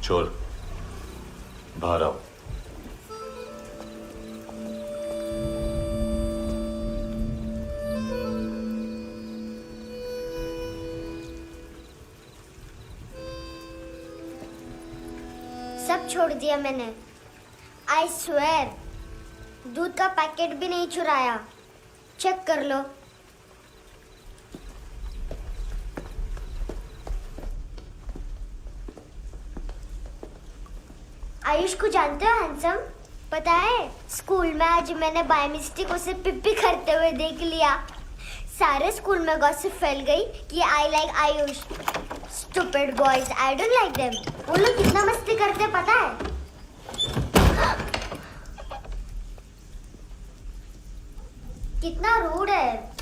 चोर बाहर आओ। सब छोड़ दिया मैंने। आई स्वेर, दूध का पैकेट भी नहीं चुराया। चेक कर लो। आयुष को जानते हो हैंडसम? पता है स्कूल में आज मैंने बाय मिस्टेक उसे पिप्पी करते हुए देख लिया। सारे स्कूल में गॉसिप फैल गई कि I like Ayush. Stupid boys, I don't like them. वो लोग कितना मस्ती करते हैं पता है? कितना रूड है।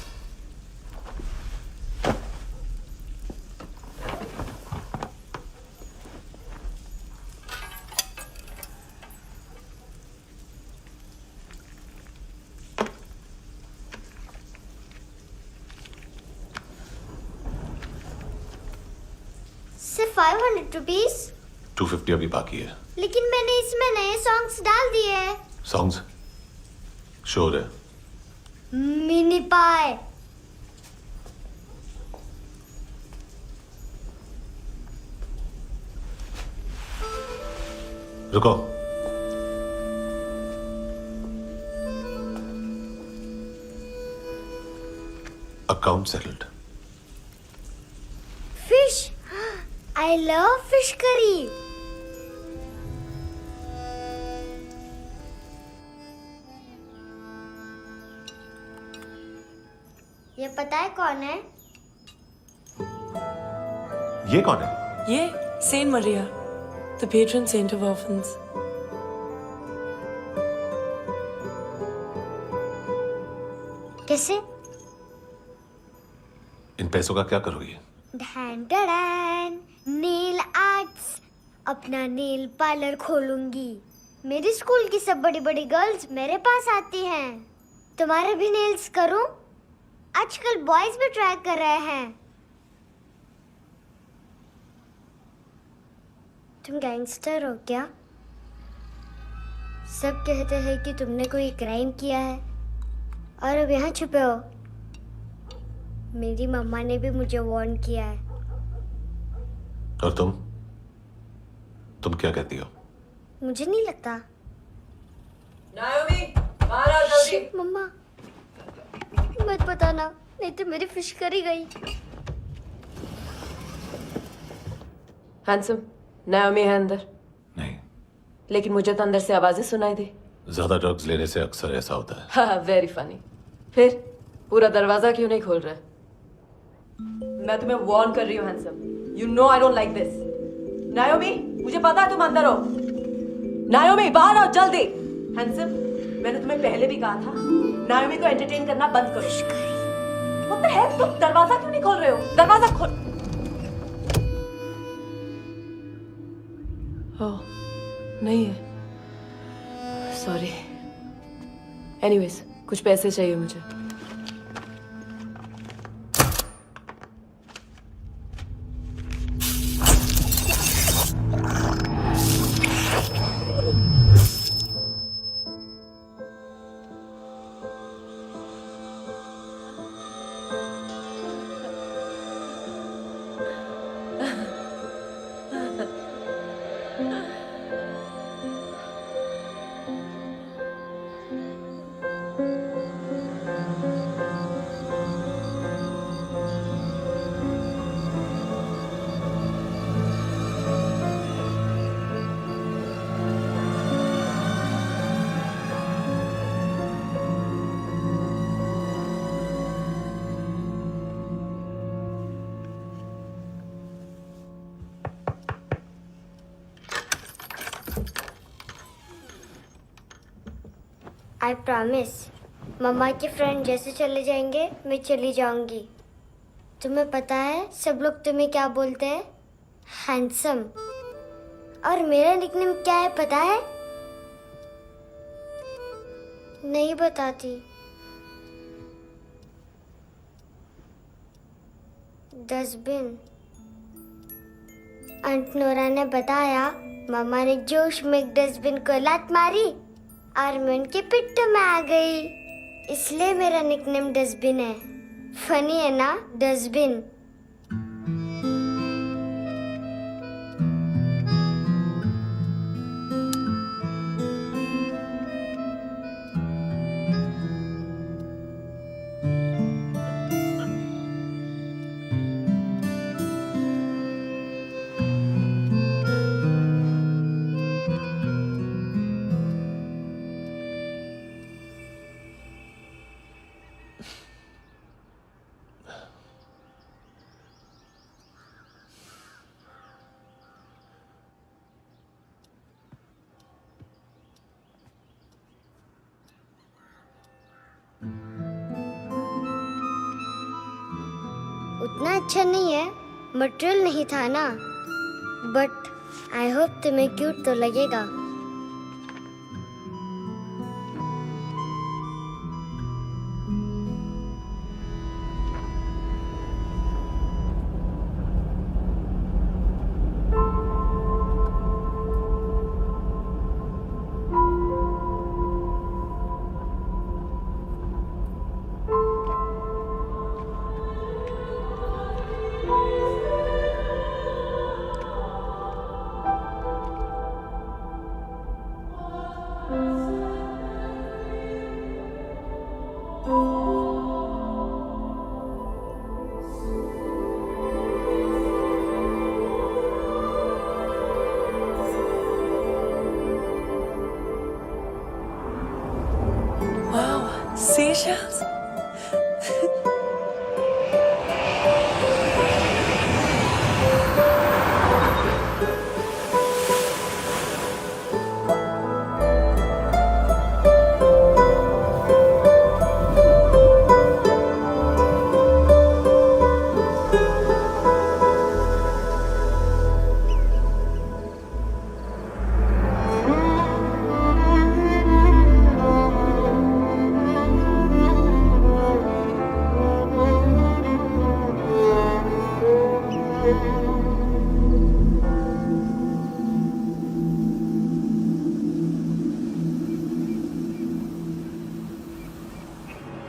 सिर्फ 500 रुपीज। 250 अभी बाकी है। लेकिन मैंने इसमें नए सॉन्ग्स डाल दिए हैं। सॉन्ग्स शोर है। मिनी पाए। रुको। Account settled. Fish, I love fish curry. ये पता है कौन है? ये कौन है? ये Saint Maria, the patron saint of orphans. कैसे? इन पैसों का क्या करोगी? ढैन ढैन, नेल आर्ट्स। अपना नेल पार्लर खोलूंगी। मेरी स्कूल की सब बड़ी बड़ी गर्ल्स मेरे पास आती हैं। तुम्हारे भी नेल्स करूं? आजकल बॉयज भी ट्राई कर रहे हैं। तुम गैंगस्टर हो क्या? सब कहते हैं कि तुमने कोई क्राइम किया है और अब यहाँ छुपे हो। मेरी मम्मा ने भी मुझे वार्न किया है। और तुम क्या कहती हो? मुझे नहीं लगता। नायोमी, बाहर आओ जल्दी। शिट, मम्मा मत बताना, नहीं तो मेरी फिश करी गई। हैंडसम, नायोमी है अंदर। नहीं, लेकिन मुझे तो अंदर से आवाजें सुनाई दी। ज्यादा ड्रग्स लेने से अक्सर ऐसा होता है। हाँ, वेरी फनी। फिर पूरा दरवाजा क्यों नहीं खोल रहा? मैं तुम्हें वार्न कर रही हूँ handsome. You know I don't like this. नायोमी, मुझे पता है तुम अंदर हो। नायोमी, बाहर आओ जल्दी। हैंडसम, मैंने तुम्हें पहले भी कहा था नायोमी को एंटरटेन करना बंद करो। What the heck? तुम दरवाजा क्यों नहीं खोल रहे हो? दरवाजा खोल। ओह, नहीं है। सॉरी। एनीवेज, कुछ पैसे चाहिए मुझे। आई प्रॉमिस, मम्मा के फ्रेंड जैसे चले जाएंगे मैं चली जाऊंगी। तुम्हें पता है सब लोग तुम्हें क्या बोलते हैं? हैंडसम। और मेरा निकनेम क्या है पता है? नहीं बताती। डस्टबिन। आंट नोरा ने बताया मामा ने जोश में एक डस्टबिन को लात मारी और मैं उनके पिट्ठू में आ गई। इसलिए मेरा निकनेम डस्टबिन है। फनी है ना, डस्टबिन। उतना अच्छा नहीं है, मटेरियल नहीं था ना, बट आई होप तुम्हें क्यूट तो लगेगा। Wow, seashells?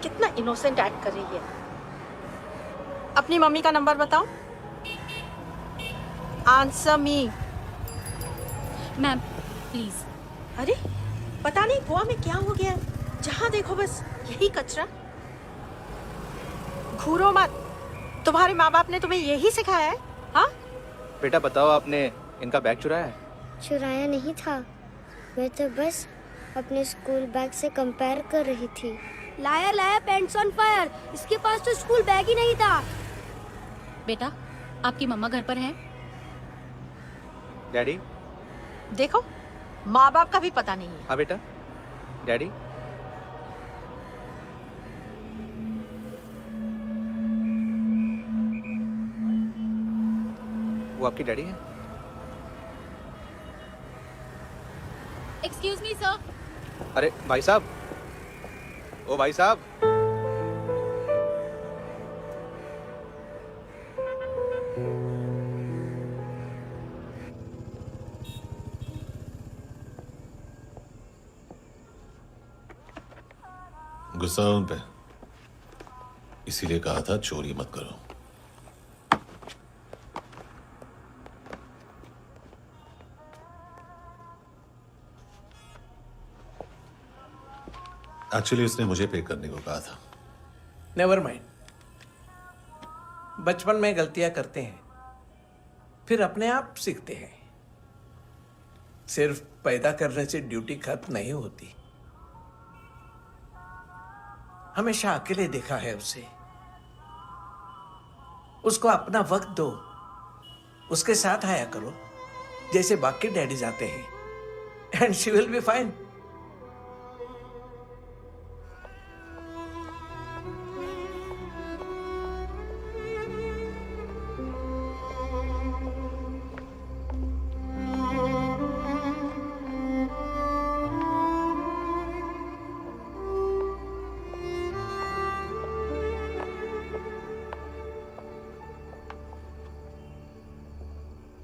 कितना इनोसेंट एक्ट कर रही है। अपनी मम्मी का नंबर बताओ। Answer me. Ma'am please. अरे पता नहीं गोवा में क्या हो गया, जहाँ देखो बस यही कचरा। घूरो मत, तुम्हारे माँ बाप ने तुम्हें यही सिखाया है? हाँ बेटा बताओ, आपने इनका बैग चुराया है? चुराया नहीं था, मैं तो बस अपने स्कूल बैग से कंपेयर कर रही थी। लाया लाया पैंट्स ऑन फायर, इसके पास तो स्कूल बैग ही नहीं था। बेटा आपकी मम्मा घर पर है? डैडी? देखो, माँ बाप का भी पता नहीं है। हाँ बेटा। डैडी? वो आपकी डैडी है? Excuse me sir. अरे भाई साहब, ओ भाई साहब। गुस्सा उन पे, इसीलिए कहा था चोरी मत करो। एक्चुअली उसने मुझे पे करने को कहा था। नेवर माइंड, बचपन में गलतियां करते हैं, फिर अपने आप सीखते हैं। सिर्फ पैदा करने से ड्यूटी खत्म नहीं होती। हमेशा अकेले देखा है उसे। उसको अपना वक्त दो, उसके साथ आया करो जैसे बाकी डैडी जाते हैं, and she will be fine.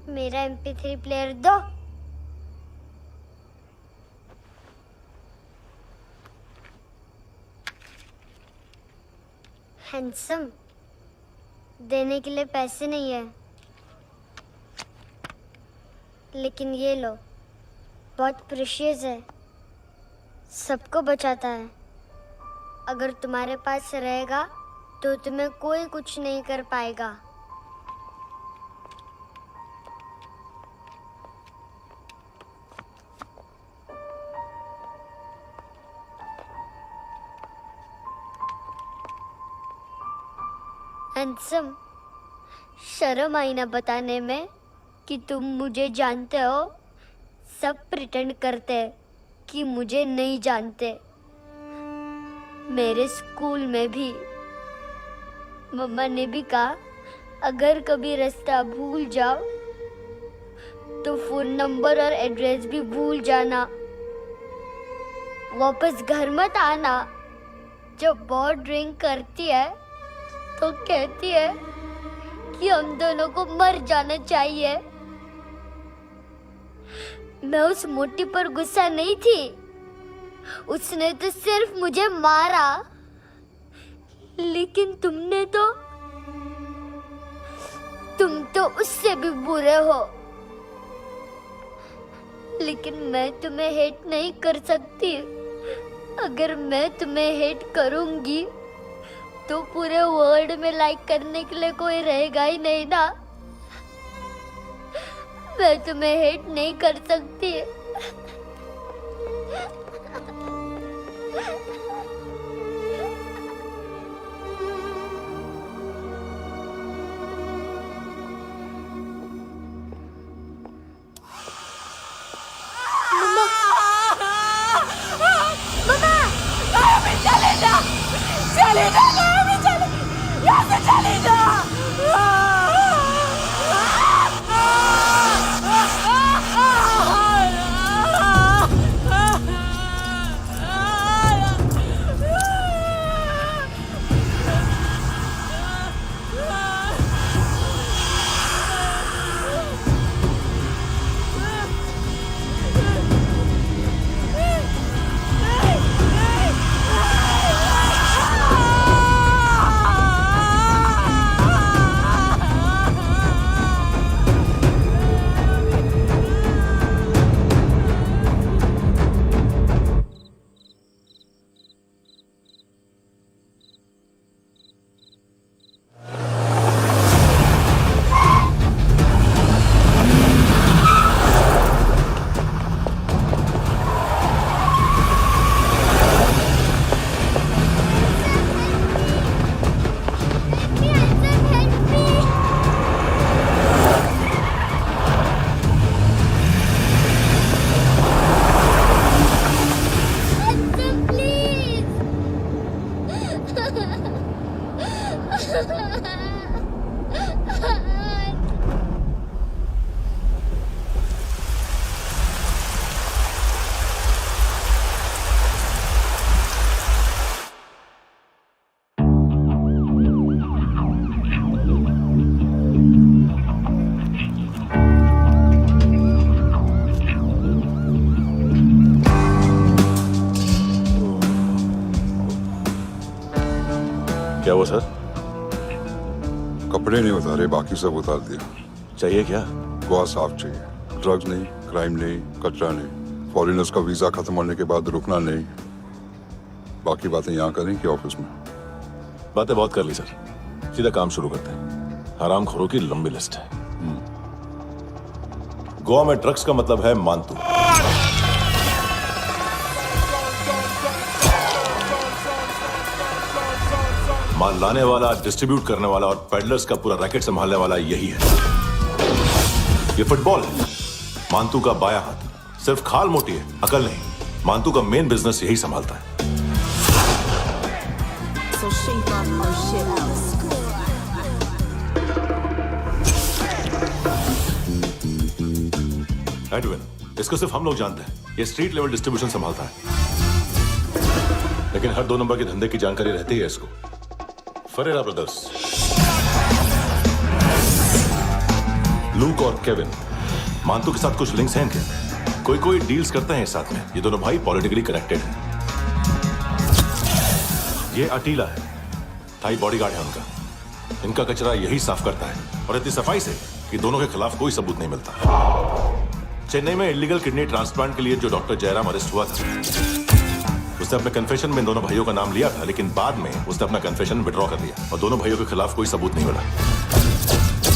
मेरा MP3 प्लेयर दो। हैंडसम, देने के लिए पैसे नहीं है, लेकिन ये लो, बहुत प्रेशियस है, सबको बचाता है। अगर तुम्हारे पास रहेगा तो तुम्हें कोई कुछ नहीं कर पाएगा। हैंडसम, शर्म आई ना बताने में कि तुम मुझे जानते हो। सब प्रिटेंड करते हैं कि मुझे नहीं जानते। मेरे स्कूल में भी मम्मा ने भी कहा, अगर कभी रास्ता भूल जाओ तो फोन नंबर और एड्रेस भी भूल जाना। वापस घर मत आना। जब बहुत ड्रिंक करती है तो कहती है कि हम दोनों को मर जाना चाहिए। मैं उस मोटी पर गुस्सा नहीं थी, उसने तो सिर्फ मुझे मारा। लेकिन तुम तो उससे भी बुरे हो। लेकिन मैं तुम्हें हेट नहीं कर सकती। अगर मैं तुम्हें हेट करूंगी तो पूरे वर्ल्ड में लाइक करने के लिए कोई रहेगा ही नहीं ना। मैं तुम्हें हेट नहीं कर सकती। क्या हुआ सर? कपड़े नहीं उतारे, बाकी सब उतार दिया। चाहिए क्या? गोवा साफ चाहिए। ड्रग्स नहीं, क्राइम नहीं, कचरा नहीं। फॉरेनर्स का वीजा खत्म होने के बाद रुकना नहीं। बाकी बातें यहाँ करें कि ऑफिस में? बातें बहुत कर ली सर, सीधा काम शुरू करते हैं। हरामखोरों की लंबी लिस्ट है। गोवा में ड्रग्स का मतलब है मानतू। माल लाने वाला, डिस्ट्रीब्यूट करने वाला और पेडलर्स का पूरा रैकेट संभालने वाला यही है। ये फुटबॉल है, मानतू का बायां हाथ। सिर्फ खाल मोटी है, अकल नहीं। मानतू का मेन बिजनेस यही संभालता है। So shape up our shit out. Edwin, इसको सिर्फ हम लोग जानते हैं। ये स्ट्रीट लेवल डिस्ट्रीब्यूशन संभालता है, लेकिन हर 2 नंबर के धंधे की जानकारी रहती है इसको। फरेरा ब्रदर्स, लूक और केविन, मानतू के साथ कुछ लिंक्स हैं इनके। कोई डील्स करते हैं साथ में। ये दोनों भाई पॉलिटिकली कनेक्टेड हैं। ये अटीला है, ढाई बॉडीगार्ड है उनका। इनका कचरा यही साफ करता है और इतनी सफाई से कि दोनों के खिलाफ कोई सबूत नहीं मिलता। चेन्नई में इलीगल किडनी ट्रांसप्लांट के लिए जो डॉक्टर जयराम अरेस्ट हुआ था, उसने अपने कन्फेशन में दोनों भाइयों का नाम लिया था, लेकिन बाद में उसने अपना कन्फेशन विड्रॉ कर लिया और दोनों भाइयों के खिलाफ कोई सबूत नहीं मिला।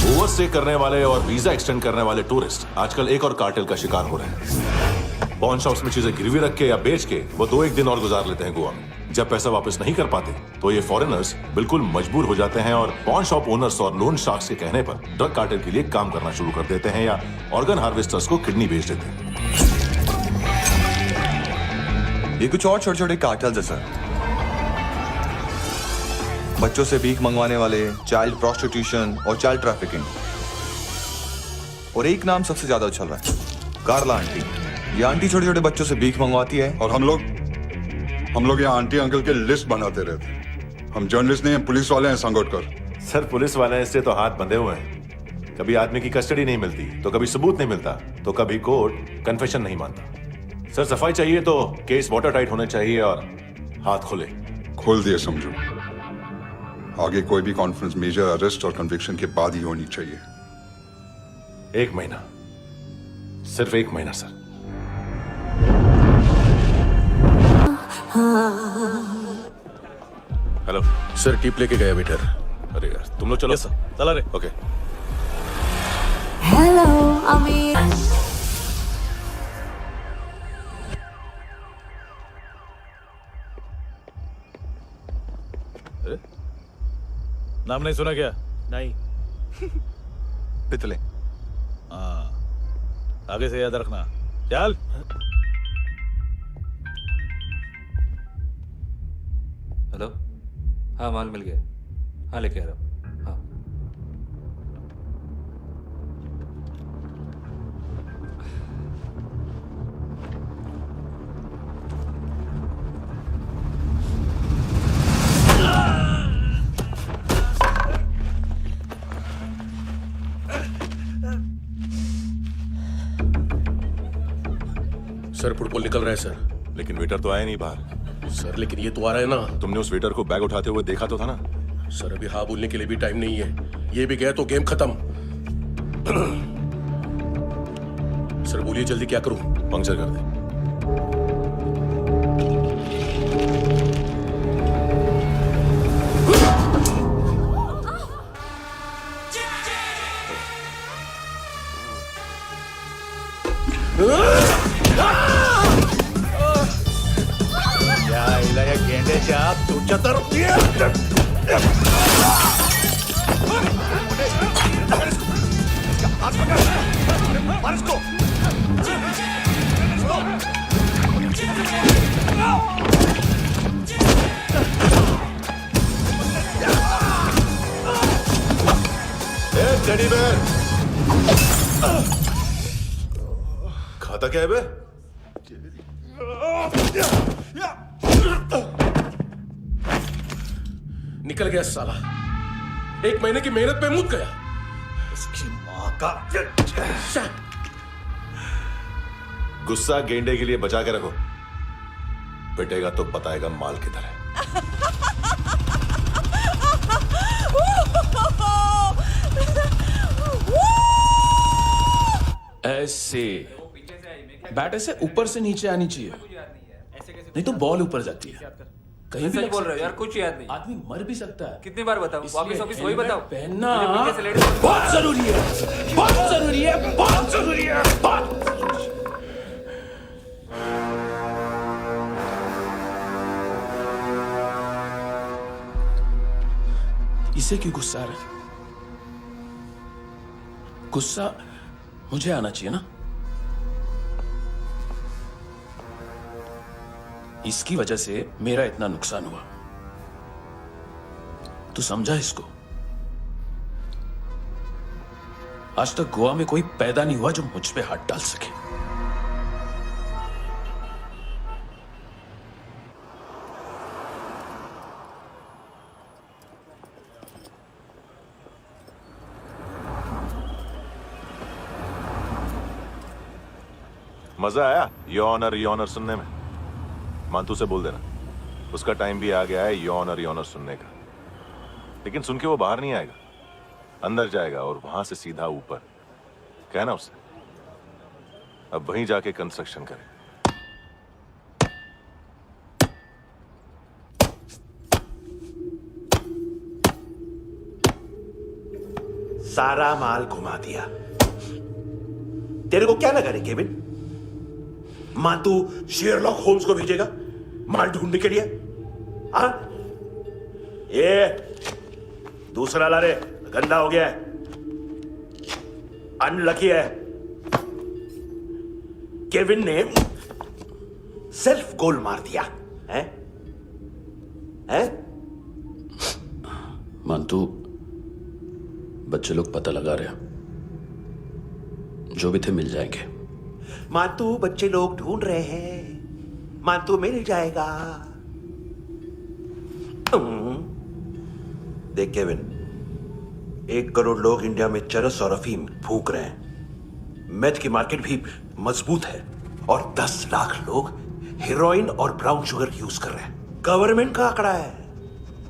ओवरस्टे करने वाले और वीजा एक्सटेंड करने वाले टूरिस्ट आजकल एक और कार्टेल का शिकार हो रहे हैं। पॉन शॉप्स में चीजें गिरवी रख के या बेच के वो 2-1 दिन और गुजार लेते हैं गोवा में। जब पैसा वापस नहीं कर पाते तो ये फॉरेनर्स बिल्कुल मजबूर हो जाते हैं और पॉन शॉप ओनर्स और लोन शार्क्स के कहने पर ड्रग कार्टेल के लिए काम करना शुरू कर देते हैं या ऑर्गन हार्वेस्टर्स को किडनी बेच देते हैं। ये कुछ और छोटे छोटे कार्टेल्स है सर। बच्चों से भीख मंगवाने वाले, चाइल्ड प्रोस्टिट्यूशन और चाइल्ड ट्रैफिकिंग। और एक नाम सबसे ज्यादा उछल रहा है, कार्ला आंटी। ये आंटी छोटे छोटे बच्चों से भीख मंगवाती है और हम लोग यहाँ आंटी अंकल के लिस्ट बनाते रहते। हम जर्नलिस्ट नहीं हैं, पुलिस वाले हैं संगोटकर। सर पुलिस वाले हैं, इससे तो हाथ बंधे हुए हैं। कभी आदमी की कस्टडी नहीं मिलती तो कभी सबूत नहीं मिलता तो कभी कोर्ट कन्फेशन नहीं मानता। सर सफाई चाहिए तो केस वाटर टाइट होने चाहिए और हाथ खुले। खोल दिए समझो। आगे कोई भी कॉन्फ्रेंस मेजर अरेस्ट और कन्विक्शन के बाद ही होनी चाहिए। 1 महीना, सिर्फ 1 महीना सर। हेलो सर, टिप लेके गया वेटर। अरे यार तुम लोग चलो। सर चला रे। ओके। Hello, Amir. नाम नहीं सुना क्या? नहीं। पितले। हाँ, आगे से याद रखना। चल। हेलो, हाँ माल मिल गया। हाँ लेके आ रहा हूँ। हाँ सर फुटबॉल निकल रहा है सर। लेकिन वेटर तो आया नहीं बाहर। सर लेकिन ये तो आ रहा है ना। तुमने उस वेटर को बैग उठाते हुए देखा तो था ना? सर अभी हाँ बोलने के लिए भी टाइम नहीं है। ये भी गया तो गेम खत्म। सर बोलिए जल्दी क्या करूं? पंक्चर कर दे। टेडी बेयर खाता क्या है बे? निकल गया साला। 1 महीने की मेहनत पे मुक गया। इसकी माँ का। गुस्सा गेंडे के लिए बचा के रखो, पिटेगा तो बताएगा माल किधर है। ऐसे बैट ऐसे ऊपर से नीचे आनी चाहिए, नहीं तो बॉल ऊपर जाती है। कहीं भी बोल रहे हो यार, कुछ याद नहीं। आदमी मर भी सकता है। कितनी बार बताऊं? वापिस वही बताओ। पहनना बहुत जरूरी है, बहुत जरूरी है, बहुत जरूरी है, बहुत। इसे क्यों गुस्सा आ रहा है? गुस्सा मुझे आना चाहिए ना। इसकी वजह से मेरा इतना नुकसान हुआ। तू समझा इसको? आज तक गोवा में कोई पैदा नहीं हुआ जो मुझ पे हाथ डाल सके। मजा आया योनर सुनने में? मांतू से बोल देना उसका टाइम भी आ गया है योनर सुनने का। लेकिन सुन के वो बाहर नहीं आएगा, अंदर जाएगा और वहां से सीधा ऊपर। कहना उसे अब वहीं जाके कंस्ट्रक्शन करे। सारा माल घुमा दिया। तेरे को क्या लगा रे केविन? मां तू शेरलॉक होम्स को भेजेगा माल ढूंढने के लिए? हाँ? ये दूसरा ला रे, गंदा हो गया है, अनलकी है। केविन ने सेल्फ गोल मार दिया है? मानतू, बच्चे लोग पता लगा रहे हैं, जो भी थे मिल जाएंगे। मानतू, बच्चे लोग ढूंढ रहे हैं, मानतू मिल जाएगा। देख केविन, 1 करोड़ लोग इंडिया में चरस और अफीम फूंक रहे हैं। मेथ की मार्केट भी मजबूत है और 10 लाख लोग हेरोइन और ब्राउन शुगर यूज कर रहे हैं। गवर्नमेंट का आंकड़ा है,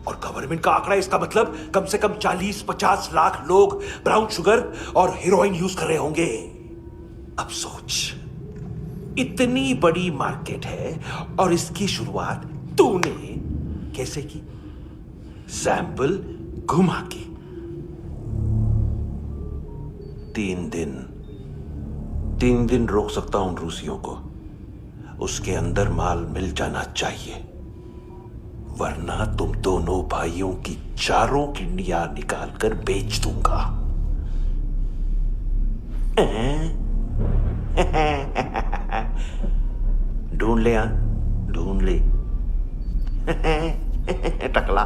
और गवर्नमेंट का आंकड़ा इसका मतलब कम से कम 40-50 लाख लोग ब्राउन शुगर और हेरोइन यूज कर रहे होंगे। अब सोच, इतनी बड़ी मार्केट है और इसकी शुरुआत तूने कैसे की? सैंपल घुमा के। 3 दिन रोक सकता हूं रूसियों को, उसके अंदर माल मिल जाना चाहिए, वरना तुम दोनों भाइयों की 4 किडनियां निकाल कर बेच दूंगा। ढूंढ ले, ढूंढ ले टकला।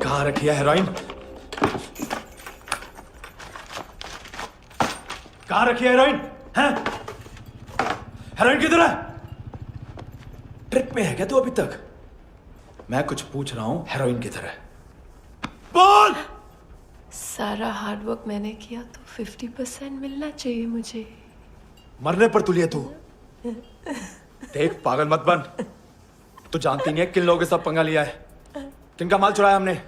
कहाँ रखी है हेरोइन? कहाँ रखी है हेरोइन? हैं? हेरोइन किधर है? ट्रिप में है क्या तू अभी तक? मैं कुछ पूछ रहा हूं, हेरोइन किधर है? बोल! सारा हार्डवर्क मैंने किया तो 50% मिलना चाहिए मुझे। मरने पर तुलिए तू। देख, पागल मत बन। तू जानती नहीं है किन लोगों के साथ पंगा लिया है, किनका माल चुराया हमने।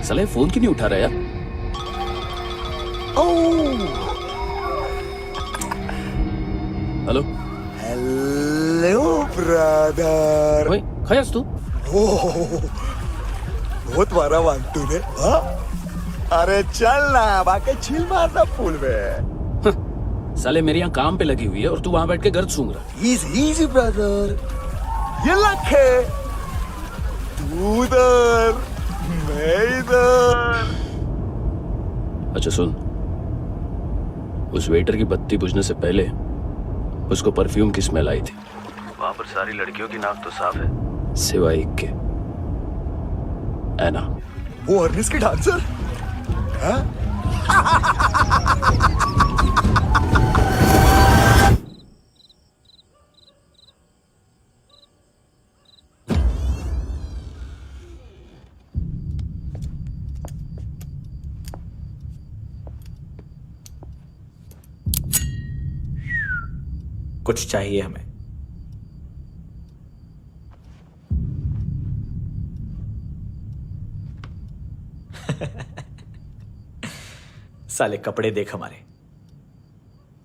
साले फोन क्यों नहीं उठा रहा यार? Hello hello brother. ओए, खयास तू? बहुत मारा मानतू ने। हाँ? अरे चल ना, बाकी चिल मारना पूल में। साले मेरे यहाँ काम पे लगी हुई है और तू वहां बैठ के गर्द सूंघ रहा। इजी ब्रदर, ये लक है। तू उधर, मैं इधर। अच्छा सुन, उस वेटर की बत्ती बुझने से पहले उसको परफ्यूम की स्मेल आई थी। वहां पर सारी लड़कियों की नाक तो साफ है, सिवाय एक के, एना। वो अर्निस की डांसर? हाँ? कुछ चाहिए हमें। साले कपड़े देख हमारे,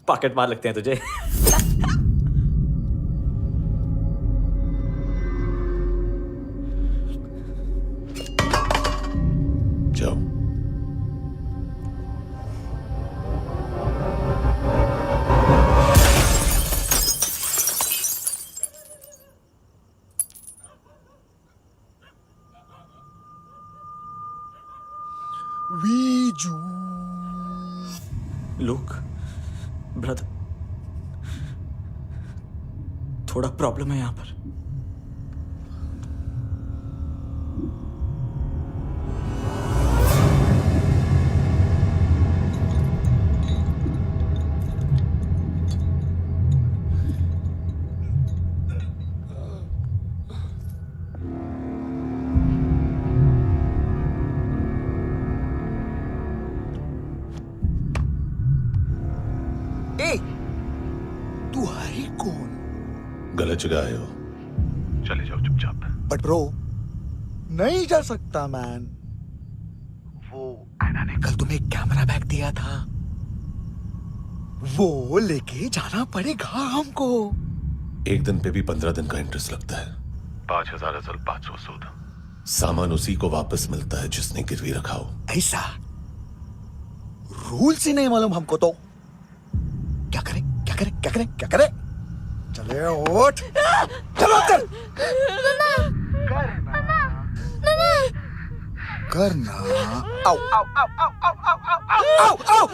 पॉकेट मार लगते हैं तुझे। जाओ। लुक ब्रदर, थोड़ा प्रॉब्लम है यहां पर। गलत जगह आए हो, चले जाओ चुपचाप। बट ब्रो नहीं जा सकता मैन। वो एना ने कल तुम्हें एक कैमरा बैग दिया था, वो लेके जाना पड़ेगा हमको। एक दिन पे भी 15 दिन का इंटरेस्ट लगता है। 5,000 असल 500 सूद। सामान उसी को वापस मिलता है जिसने गिरवी रखा हो। ऐसा रूल्स ही नहीं मालूम हमको तो। क्या करें क्या करें क्या करें क्या करें? चले उठ, चलो कर करना। आओ आओ आओ आओ आओ आओ आओ आओ आओ।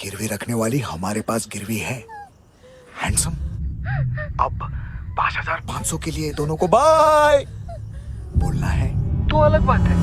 गिरवी रखने वाली हमारे पास गिरवी है हैंडसम। अब 5,500 के लिए दोनों को बाय बोलना है तो अलग बात है।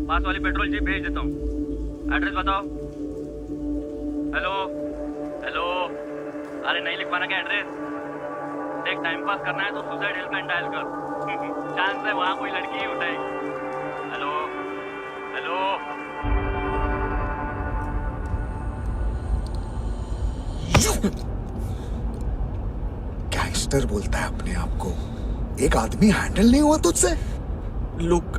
पास वाली पेट्रोल जीप भेज देता हूँ। एड्रेस बताओ। हेलो हेलो, अरे नहीं लिख पाना क्या एड्रेस? देख टाइम पास करना है तो सुसाइड हेल्पलाइन डायल कर। चांस है वहाँ कोई लड़की ही उठाएगी। Hello hello. गैंगस्टर बोलता है अपने आप को। एक आदमी हैंडल नहीं हुआ तुझसे? लुक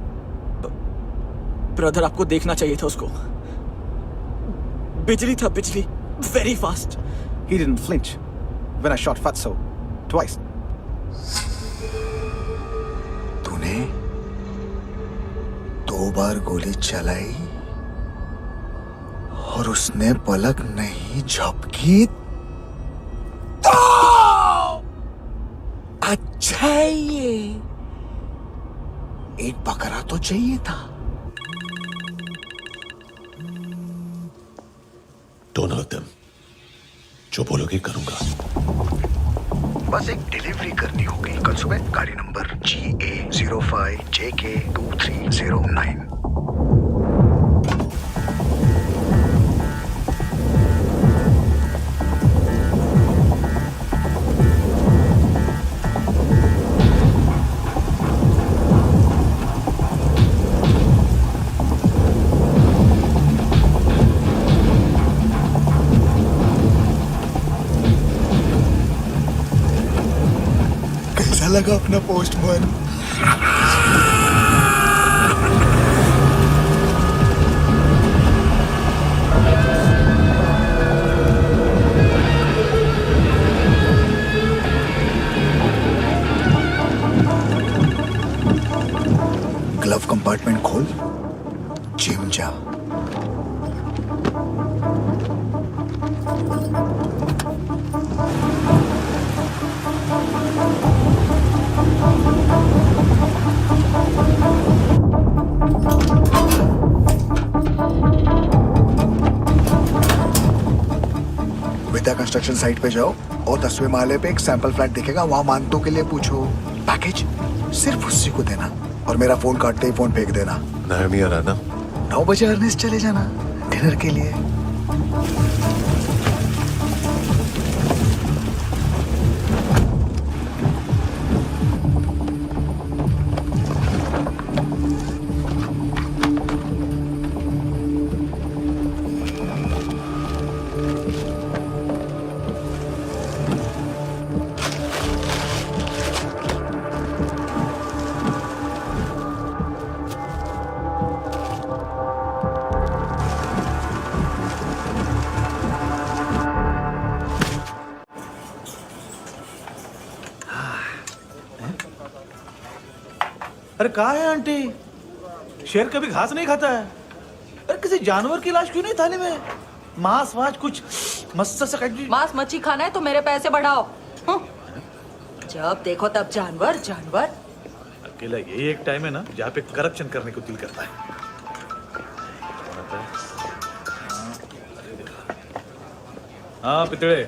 ब्रदर, आपको देखना चाहिए था उसको। बिजली था, बिजली, very fast. He didn't flinch when I shot Fatso twice. तूने 2 बार गोली चलाई और उसने पलक नहीं झपकी तो अच्छा है ये। एक बकरा तो चाहिए था। Don't hurt them. जो बोलोगे करूंगा। बस एक डिलीवरी करनी होगी कल सुबह। गाड़ी नंबर GA05JK2309। लगा अपना पोस्टमैन। ग्लव कंपार्टमेंट खोल, जिम जा। कंस्ट्रक्शन साइट पे जाओ और 10वें माले पे एक सैंपल फ्लैट दिखेगा, वहां मानतो के लिए पूछो। पैकेज सिर्फ उसी को देना और मेरा फोन काटते ही फोन फेंक देना। नायोमी आ रहा ना? 9 बजे अर्नेस्ट चले जाना डिनर के लिए। अरे कहा है आंटी? शेर कभी घास नहीं खाता है। अरे किसी जानवर की लाश क्यों नहीं थाली में? मांस वास कुछ मस्त सा मांस मच्छी खाना है तो मेरे पैसे बढ़ाओ। जब देखो तब जानवर जानवर। अकेला यही एक टाइम है ना जहाँ पे करप्शन करने को दिल करता है। हाँ पितड़े।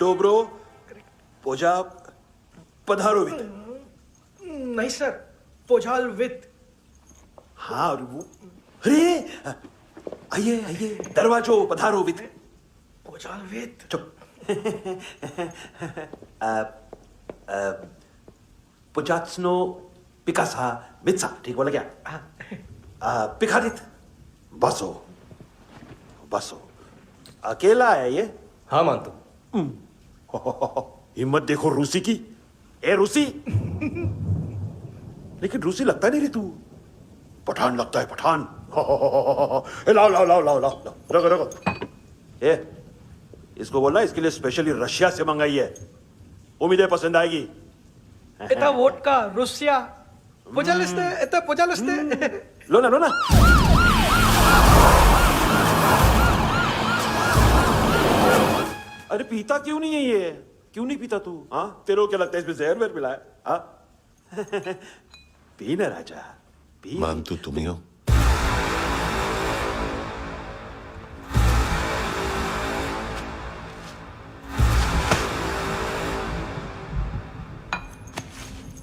डोब्रो पोजा पधारोवित। नहीं सर, पोजाल विथ। हाँ और वो अरे आइए आइए दरवाजो पधारोवित। पोजाल विथ। चुप। पुजात्सनो पिकासा मित्सा, ठीक बोला क्या? पिकादित बसो बसो। अकेला है ये? हाँ मानतो। हिम्मत देखो रूसी की। ए रूसी। लेकिन रूसी लगता नहीं रे तू, पठान लगता है पठान। लाओ लाओ लाओ लाओ लाओ, रखो रखो। ए इसको बोलना इसके लिए स्पेशली रशिया से मंगाई है, उम्मीद है पसंद आएगी। इतना वोडका रुसिया पोजालिस्ते, इतना पोजालिस्ते। लो ना लो ना। अरे पीता क्यों नहीं है ये? क्यों नहीं पीता तू? हाँ तेरे को क्या लगता है इसमें जहर वहर मिला है? हाँ पी ना राजा पी। मानतू तुम ही हो?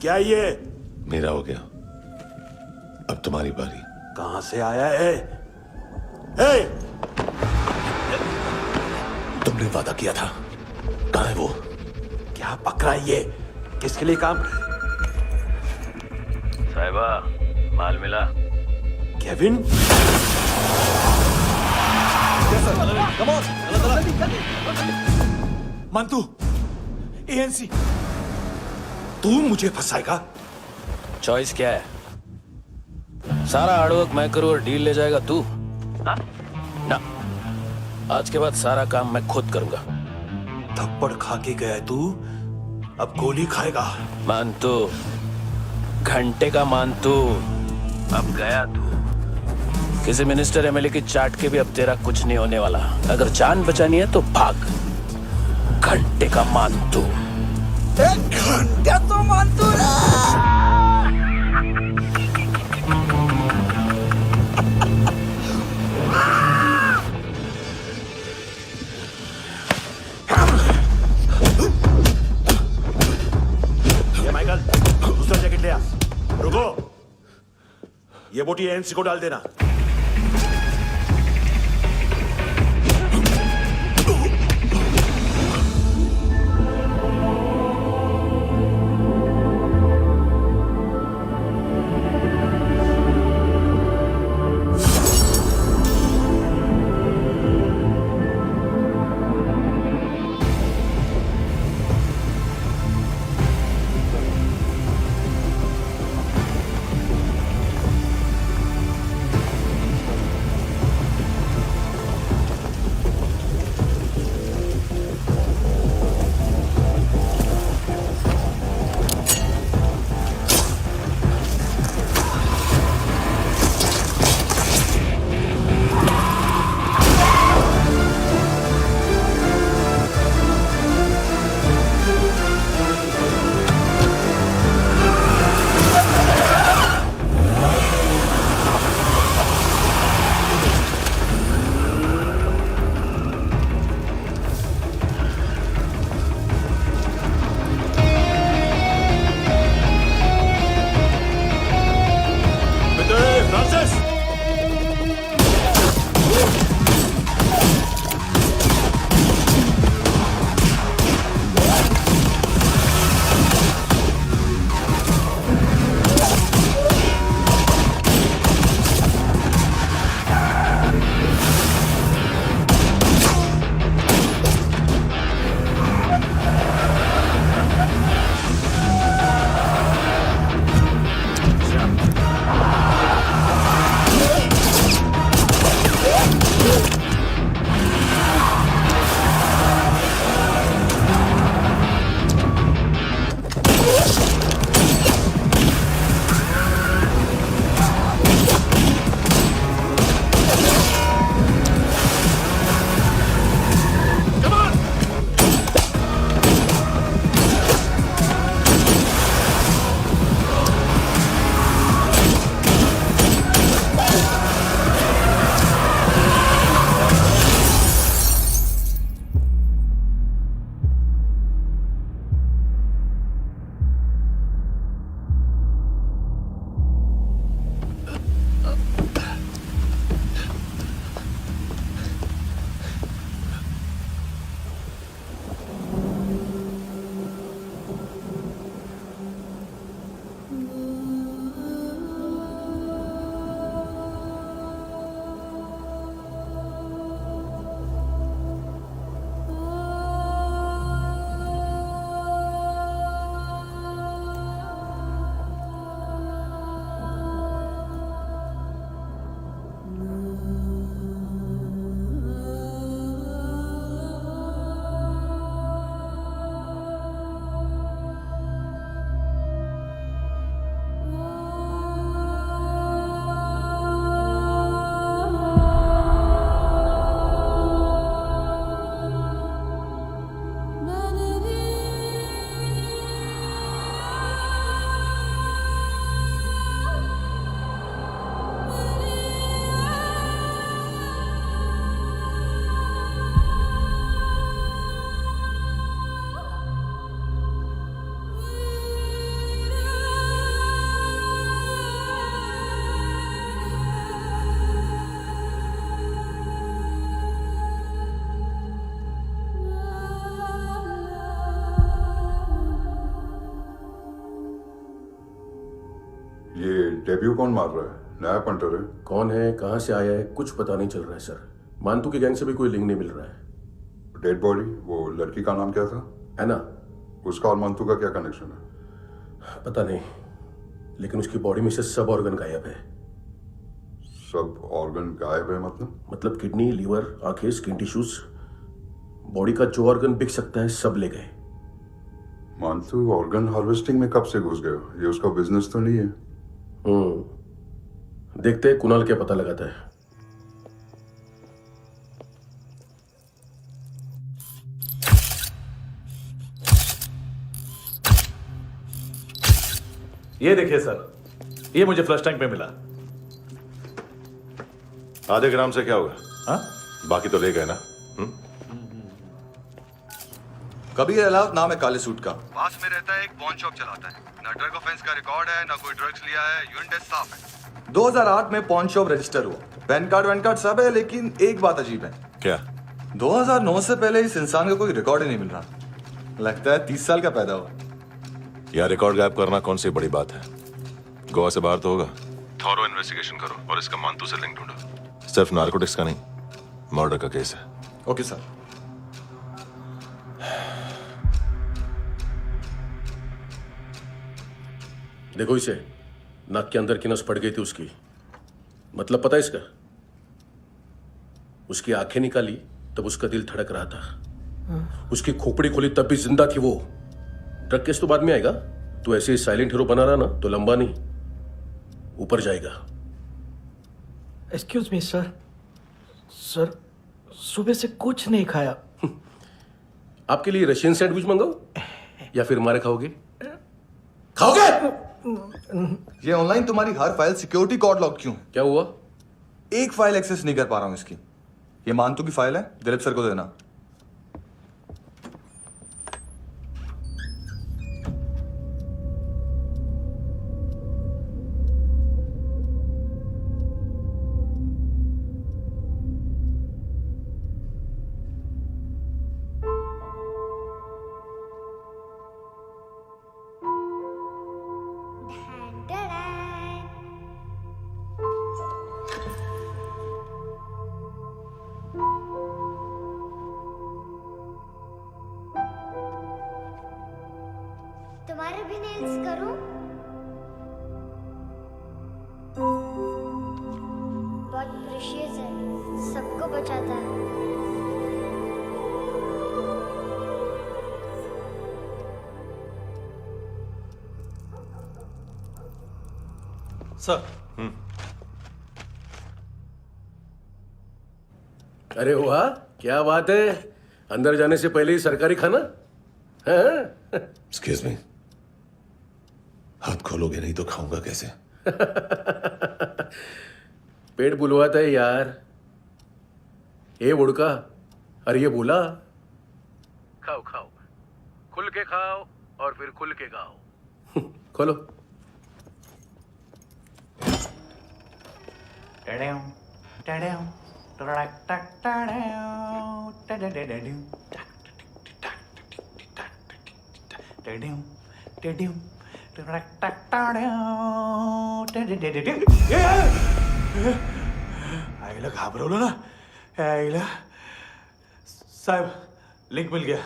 क्या ये? मेरा हो गया, अब तुम्हारी बारी। कहां से आया है? ए! तुमने वादा किया था, कहां है वो? क्या पकड़ा ये? किसके लिए काम? साहिबा माल मिला? केविन? मंतू एएनसी। तू मुझे फंसाएगा? चॉइस क्या है? सारा हार्डवर्क मैं करूं और डील ले जाएगा तू? ना, आज के बाद सारा काम मैं खुद करूंगा। थप्पड़ खा के गया तू, अब गोली खाएगा। मानतू, घंटे का मानतू, अब गया तू। किसी मिनिस्टर एमएलए की चाट के भी अब तेरा कुछ नहीं होने वाला। अगर जान बचानी है तो भाग। घंटे का मानतू। एक घंटा तो मानतू रे। माइकल दूसरा जैकेट ले आ। रुको, ये बोटी एएनसी को डाल देना। ये डेब्यू कौन मार रहा है? नया पंटर है? कौन है, कहाँ से आया है, कुछ पता नहीं चल रहा है सर। मानतू की गैंग से भी कोई लिंक नहीं मिल रहा है। डेड बॉडी, वो लड़की का नाम क्या था? है ना? उसका और मानतू का क्या कनेक्शन है? पता नहीं, लेकिन उसकी बॉडी में से सब ऑर्गन गायब है। सब ऑर्गन गायब है मतलब किडनी, लीवर, आंखें, स्किन टिश्यूज, बॉडी का जो ऑर्गन बिक सकता है सब ले गए। मानतू ऑर्गन हार्वेस्टिंग में कब से घुस गए? ये उसका बिजनेस तो नहीं है? देखते हैं कुणाल क्या पता लगाता है। ये देखिए सर, ये मुझे फ्लश टैंक में मिला। आधे ग्राम से क्या होगा? हाँ? बाकी तो ले गए ना? कबीर अलाव नाम है काले सूट का। पास में रहता है, एक पॉन शॉप चलाता है। ना ड्रग ऑफेंस का रिकॉर्ड है, ना कोई ड्रग्स लिया है, यूरिन टेस्ट साफ है। 2008 में पॉन शॉप रजिस्टर हुआ, पैन कार्ड सब है, लेकिन एक बात अजीब है। क्या? 2009 से पहले इस इंसान का कोई रिकॉर्ड ही नहीं मिल रहा। लगता है 30 साल का पैदा हुआ। यह रिकॉर्ड गायब करना कौन सी बड़ी बात है? गोवा से बाहर तो होगा। थॉरो इन्वेस्टिगेशन करो और इसका मानतू से लिंक ढूंढो। सिर्फ नार्कोटिक्स का नहीं, मर्डर का केस है। Okay sir. देखो इसे, नाक के अंदर की नस पड़ गई थी उसकी। मतलब पता है इसका? उसकी आंखें निकाली तब उसका दिल धड़क रहा था। उसकी खोपड़ी खोली तब भी जिंदा थी वो। ड्रग केस तो बाद में आएगा। तो ऐसे ही साइलेंट हीरो बना रहा ना तो लंबा नहीं, ऊपर जाएगा। एक्सक्यूज मी सर, सुबह से कुछ नहीं खाया। आपके लिए रशियन सैंडविच मंगाओ या फिर हमारे खाओगे? खाओगे? ये ऑनलाइन तुम्हारी हर फाइल सिक्योरिटी कोड लॉक क्यों? क्या हुआ? एक फाइल एक्सेस नहीं कर पा रहा हूं इसकी। ये मानतू की फाइल है, दिलीप सर को देना। तुम्हारे भी नेल्स करूं? बहुत प्रेशियस है, सबको बचाता है। सर। अरे वाह, क्या बात है। अंदर जाने से पहले ही सरकारी खाना। एक्सक्यूज मी, हाथ खोलोगे नहीं तो खाऊंगा कैसे? पेट बुलवाता है यार। ये बुड़का, अरे ये बोला। खाओ खाओ, खुल के खाओ और फिर खुल के खाओ। खोलो। आईला घाबरवलं ना। आईला साहब, लिंक मिल गया।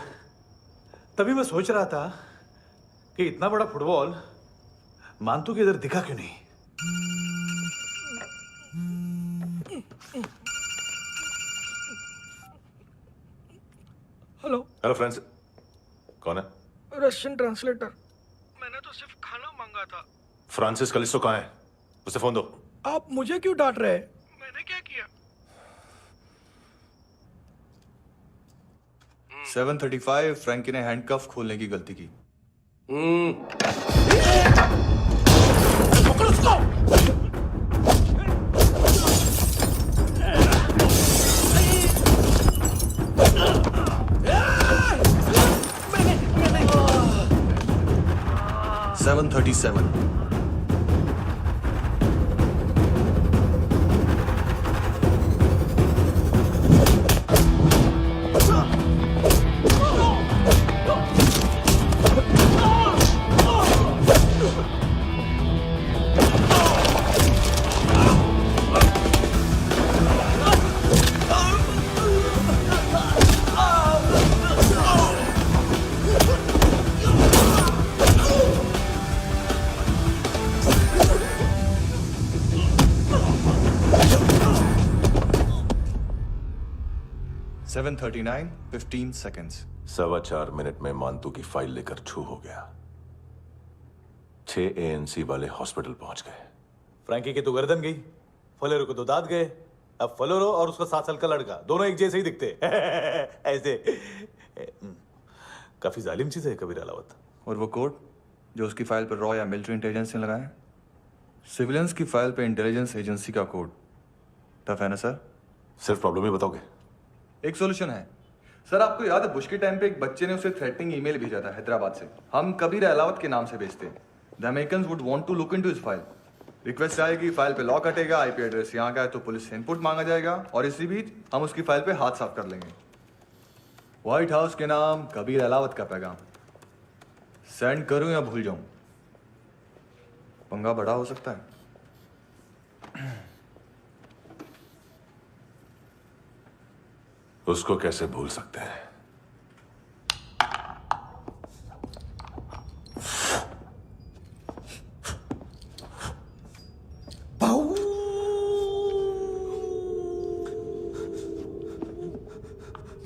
तभी मैं सोच रहा था कि इतना बड़ा फुटबॉल मानतू के इधर दिखा क्यों नहीं। हेलो हेलो फ्रेंड्स, कौन है? Russian translator. मैंने तो सिर्फ खाना मांगा था। फ्रांसिस कलिस्टो कहाँ है? उसे फोन दो। आप मुझे क्यों डांट रहे हैं? मैंने क्या किया? 735 फ्रैंकी ने हैंडकफ खोलने की गलती की। पकड़ो उसको। 737 737 7:39, 15 seconds. 4.25 मिनट में मांतू की फाइल लेकर छू हो गया। 6 ANC वाले हॉस्पिटल पहुंच गए। फ्रैंकी की तो गर्दन गई, फलेरो को तो दांत गए। अब फलेरो और उसका 7 साल का लड़का दोनों एक जैसे ही दिखते ऐसे। काफी जालिम चीज है कबीर अलावत। और वो कोड जो उसकी फाइल पर रॉ या मिलिट्री इंटेलिजेंस ने लगाया, सिविलियंस की फाइल पे इंटेलिजेंस एजेंसी का कोड। टफ है ना सर? सिर्फ प्रॉब्लम ही बताओगे? एक सॉल्यूशन है सर। आपको याद है बुश के टाइम पे एक बच्चे ने उसे थ्रेटनिंग ईमेल भेजा था हैदराबाद से। हम कबीर अलावत के नाम से भेजते हैं। The Americans would want to look into his file. Request आएगी, फाइल पे लॉक हटेगा, आईपी एड्रेस यहाँ का है तो पुलिस से इनपुट मांगा जाएगा और इसी बीच हम उसकी फाइल पे हाथ साफ कर लेंगे। व्हाइट हाउस के नाम कबीर अलावत का पैगाम। सेंड करूं या भूल जाऊं? पंगा बड़ा हो सकता है। उसको कैसे भूल सकते हैं?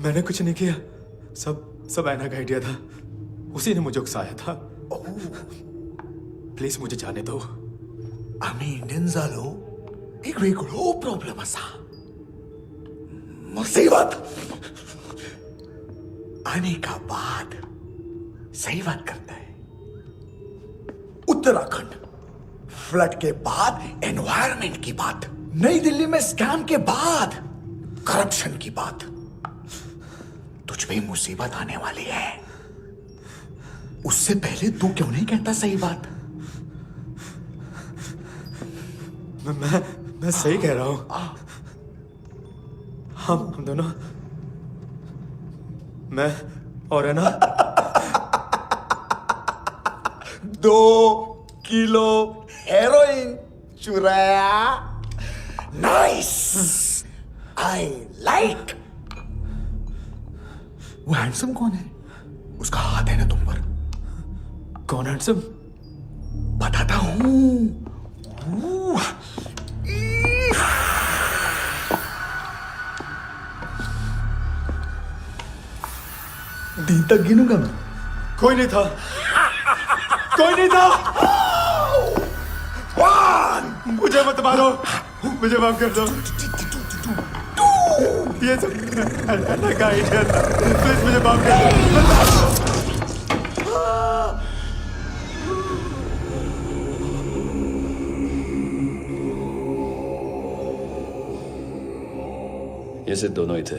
मैंने कुछ नहीं किया, सब ऐना का आइडिया था। उसी ने मुझे उकसाया था। प्लीज मुझे जाने दो। आम्ही इंडियन्सालो एक वेगळो प्रॉब्लेम असा, मुसीबत आने का बाद सही बात करता है। उत्तराखंड फ्लड के बाद एनवायरनमेंट की बात, नई दिल्ली में स्कैम के बाद करप्शन की बात। तुझ पे मुसीबत आने वाली है, उससे पहले तू क्यों नहीं कहता सही बात? मैं सही कह रहा हूं। हम दोनों, मैं और है ना 2 किलो हेरोइन चुराया। Nice, I like. वो हैंडसम कौन है? उसका हाथ है ना तुम पर? कौन हैंडसम? बताता हूं। दिन तक गिनूंगा मैं। कोई नहीं था, कोई नहीं था। मुझे मत मारो, मुझे माफ कर दो। ये सब ऐना का आइडिया था। प्लीज मुझे माफ कर दो। ये सिर्फ दोनों ही थे।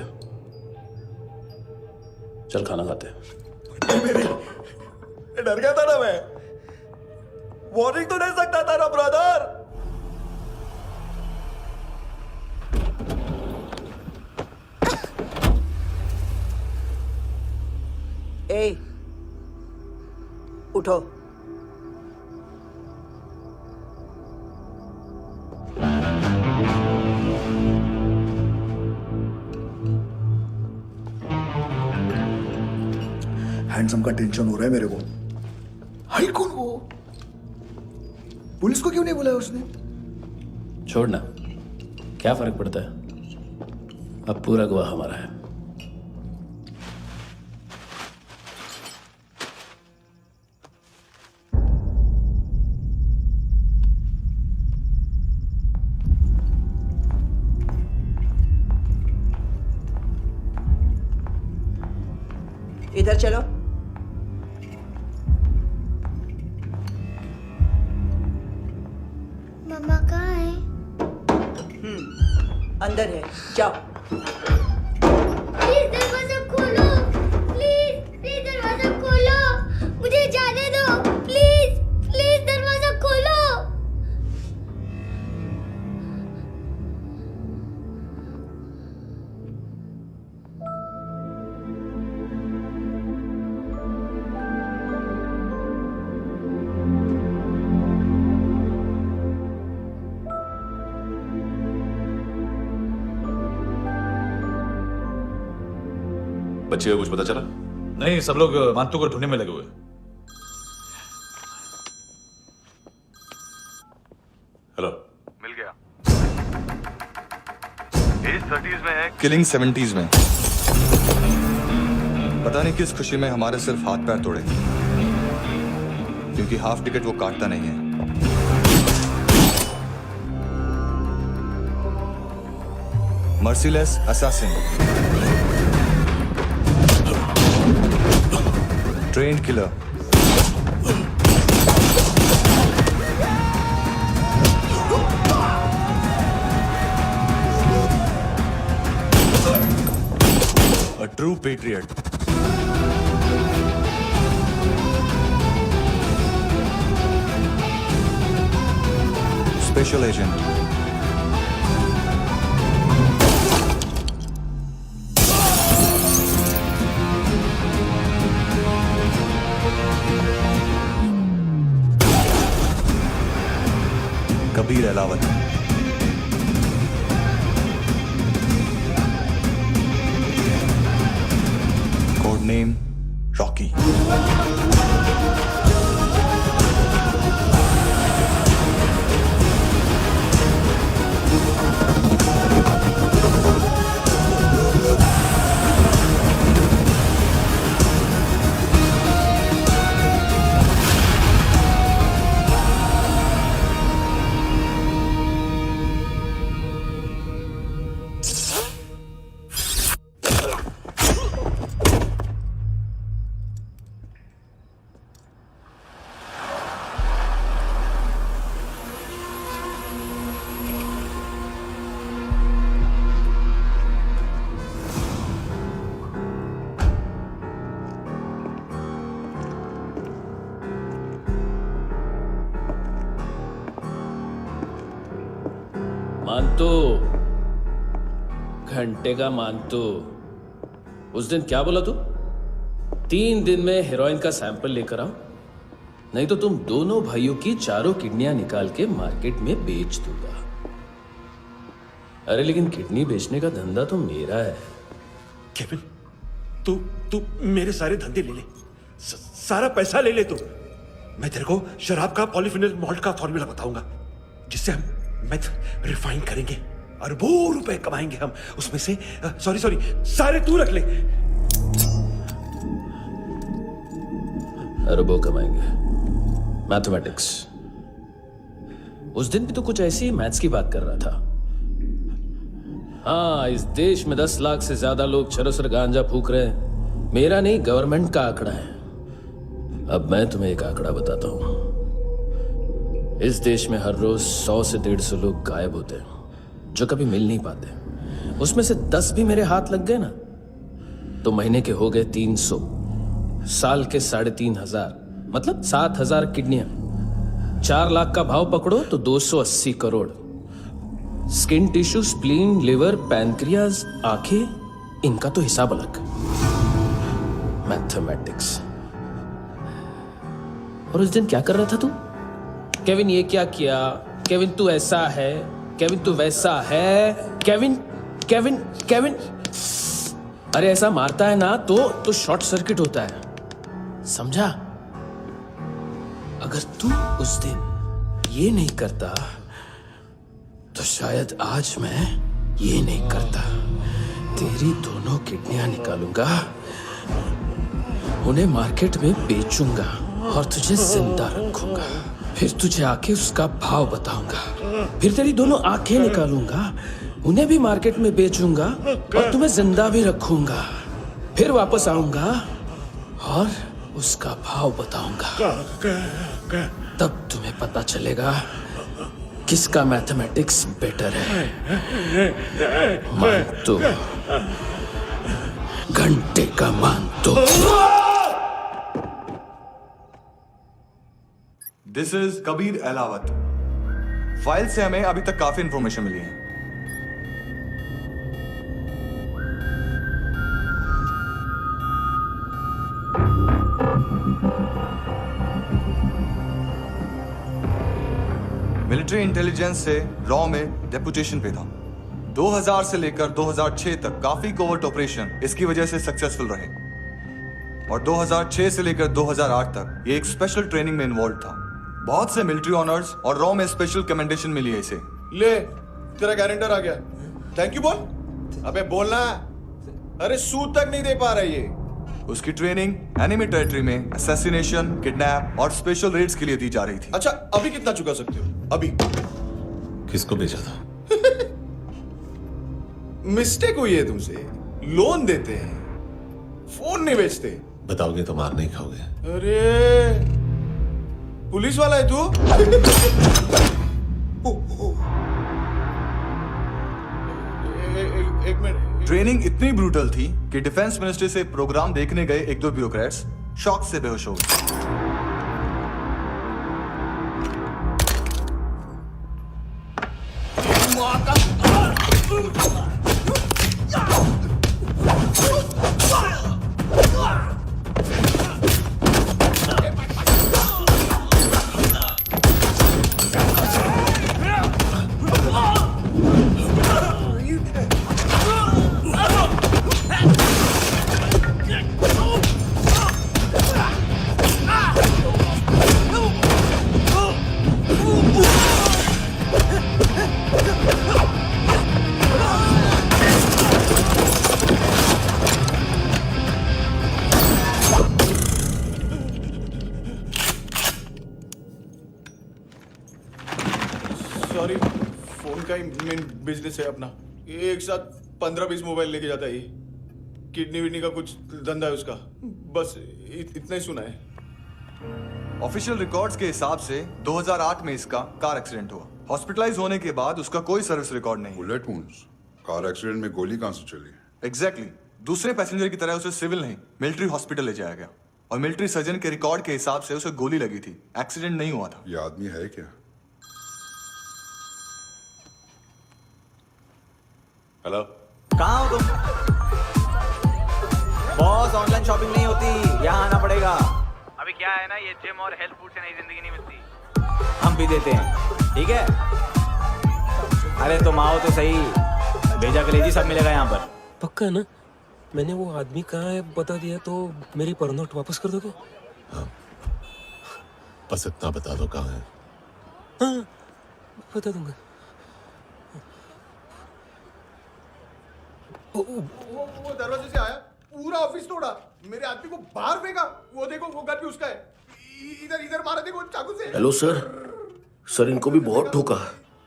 चल खाना खाते हैं। डर गया था ना मैं। वार्निंग तो दे सकता था ना ब्रदर। ए, उठो। हैंडसम का टेंशन हो रहा है मेरे को। हाई कौन वो? पुलिस को क्यों नहीं बुलाया उसने? छोड़ना, क्या फर्क पड़ता है? अब पूरा गवाह हमारा है। इधर चलो। मम्मा कहाँ है? अंदर है, जाओ। प्लीज दरवाजा खोलो, प्लीज दरवाजा खोलो, मुझे जाने दो। प्लीज दरवाजा खोलो। बच्चे को कुछ पता चला? नहीं, सब लोग मांतू को ढूंढने में लगे हुए। हेलो, मिल गया। एज 30s में है, किलिंग 70s में। पता नहीं किस खुशी में हमारे सिर्फ हाथ पैर तोड़े, क्योंकि हाफ टिकट वो काटता नहीं है। Merciless assassin, trained killer, a true patriot. Special agent. Kabir Alawat. Code name Rocky. मानतो, घंटे का मानतो, उस दिन क्या बोला तू? 3 दिन में हेरोइन का सैंपल लेकर आओ, नहीं तो तुम दोनों भाइयों की चारों किडनियां निकाल के मार्केट में बेच दूंगा। अरे लेकिन किडनी बेचने का धंधा तो मेरा है। केविन, तू मेरे सारे धंधे ले ले, सारा पैसा ले ले तू। मैं तेरे को शराब का पॉलीफिनल मॉल्ट का फॉर्मूला बताऊंगा, जिससे हम मेथ रिफाइन करेंगे, अरबों रुपए कमाएंगे हम उसमें से। सॉरी सारे तू रख ले। अरबों कमाएंगे, मैथमेटिक्स। उस दिन भी तो कुछ ऐसी मैथ्स की बात कर रहा था। हाँ, इस देश में 10 लाख से ज्यादा लोग चरस गांजा फूक रहे हैं। मेरा नहीं, गवर्नमेंट का आंकड़ा है। अब मैं तुम्हें एक आंकड़ा बताता हूं। इस देश में हर रोज 100 से 150 लोग गायब होते हैं, जो कभी मिल नहीं पाते। उसमें से 10 भी मेरे हाथ लग गए ना, तो महीने के हो गए 300, साल के 3500, मतलब 7000 किडनियां। 4 लाख का भाव पकड़ो तो 280 crore. Skin tissue, spleen, liver, pancreas, आंखें, इनका तो हिसाब अलग। मैथमेटिक्स। और उस दिन क्या कर रहा था तू? केविन ये क्या किया, केविन तू ऐसा है, केविन तू वैसा है, केविन केविन केविन। अरे ऐसा मारता है ना तो शॉर्ट सर्किट होता है, समझा? अगर तू उस दिन ये नहीं करता तो शायद आज मैं ये नहीं करता। तेरी दोनों किडनियां निकालूंगा, उन्हें मार्केट में बेचूंगा और तुझे जिंदा रखूंगा। फिर तुझे आके उसका भाव बताऊंगा। फिर तेरी दोनों आंखें निकालूंगा, उन्हें भी मार्केट में बेचूंगा और तुम्हें जिंदा भी रखूंगा। फिर वापस आऊंगा और उसका भाव बताऊंगा। तब तुम्हें पता चलेगा किसका मैथमेटिक्स बेटर है। मानतो, घंटे का मानतो। This is Kabir Ahlawat. File से हमें अभी तक काफी इंफॉर्मेशन मिली है। मिलिट्री इंटेलिजेंस से रॉ में डेपुटेशन पे था। 2000 से लेकर 2006 तक काफी कोवर्ट ऑपरेशन इसकी वजह से सक्सेसफुल रहे, और 2006 से लेकर 2008 तक ये एक स्पेशल ट्रेनिंग में इन्वॉल्व था। बहुत से मिलिट्री ऑनर्स और रॉ में स्पेशल कमेंडेशन मिली है इसे। ले, तेरा गारंटर आ गया। थैंक यू बोल। अबे बोलना। अरे सूद तक नहीं दे पा रहा ये। उसकी ट्रेनिंग एनिमी टेरिटरी में असैसिनेशन, किडनैप और स्पेशल रेड्स के लिए दी जा रही थी। अच्छा, अभी कितना चुका सकते हो? अभी किसको भेजा था? मिस्टेक हुई है तुमसे। लोन देते हैं, फोन नहीं बेचते। बताओगे तो मार नहीं खाओगे। अरे पुलिस वाला है तू? एक मिनट। ट्रेनिंग इतनी ब्रूटल थी कि डिफेंस मिनिस्ट्री से प्रोग्राम देखने गए एक दो ब्यूरोक्रेट्स शॉक से बेहोश हो गए। सॉरी, फोन का ही मेन बिजनेस है अपना। एक साथ 15-20 मोबाइल लेके जाता है ये। किडनी विडनी का कुछ धंधा है उसका। बस इतना ही सुना है। ऑफिशियल रिकॉर्ड्स के हिसाब से 2008 में इसका कार एक्सीडेंट हुआ। हॉस्पिटलाइज होने के बाद उसका कोई सर्विस रिकॉर्ड नहीं। Bullet wounds? कार एक्सीडेंट में गोली कहां से चली? एग्जैक्टली। दूसरे पैसेंजर की तरह उसे सिविल नहीं, मिलिट्री हॉस्पिटल ले जाया गया और मिलिट्री सर्जन के रिकॉर्ड के हिसाब से उसे गोली लगी थी। एक्सीडेंट नहीं हुआ था। ये आदमी है क्या? हेलो, कहाँ हो तुम? बॉस, ऑनलाइन शॉपिंग नहीं होती, यहाँ आना पड़ेगा। अभी क्या है ना, ये जिम और हेल्थ फूड से नई जिंदगी नहीं मिलती। हम भी देते हैं, ठीक है? अरे तुम आओ तो सही, भेजा कलेजी सब मिलेगा यहाँ पर। पक्का ना? मैंने वो आदमी कहाँ है बता दिया तो मेरी परनोट वापस कर दोगे? हाँ, बस इतना बता दो कहाँ है। हाँ, बता दूंगा। वो दरवाजे से आया, पूरा ऑफिस तोड़ा, मेरे आदमी को बाहर फेंका। वो देखो, वो गन भी उसका है। इधर इधर मारा देखो चाकू से। हेलो सर, इनको भी बहुत ठोका।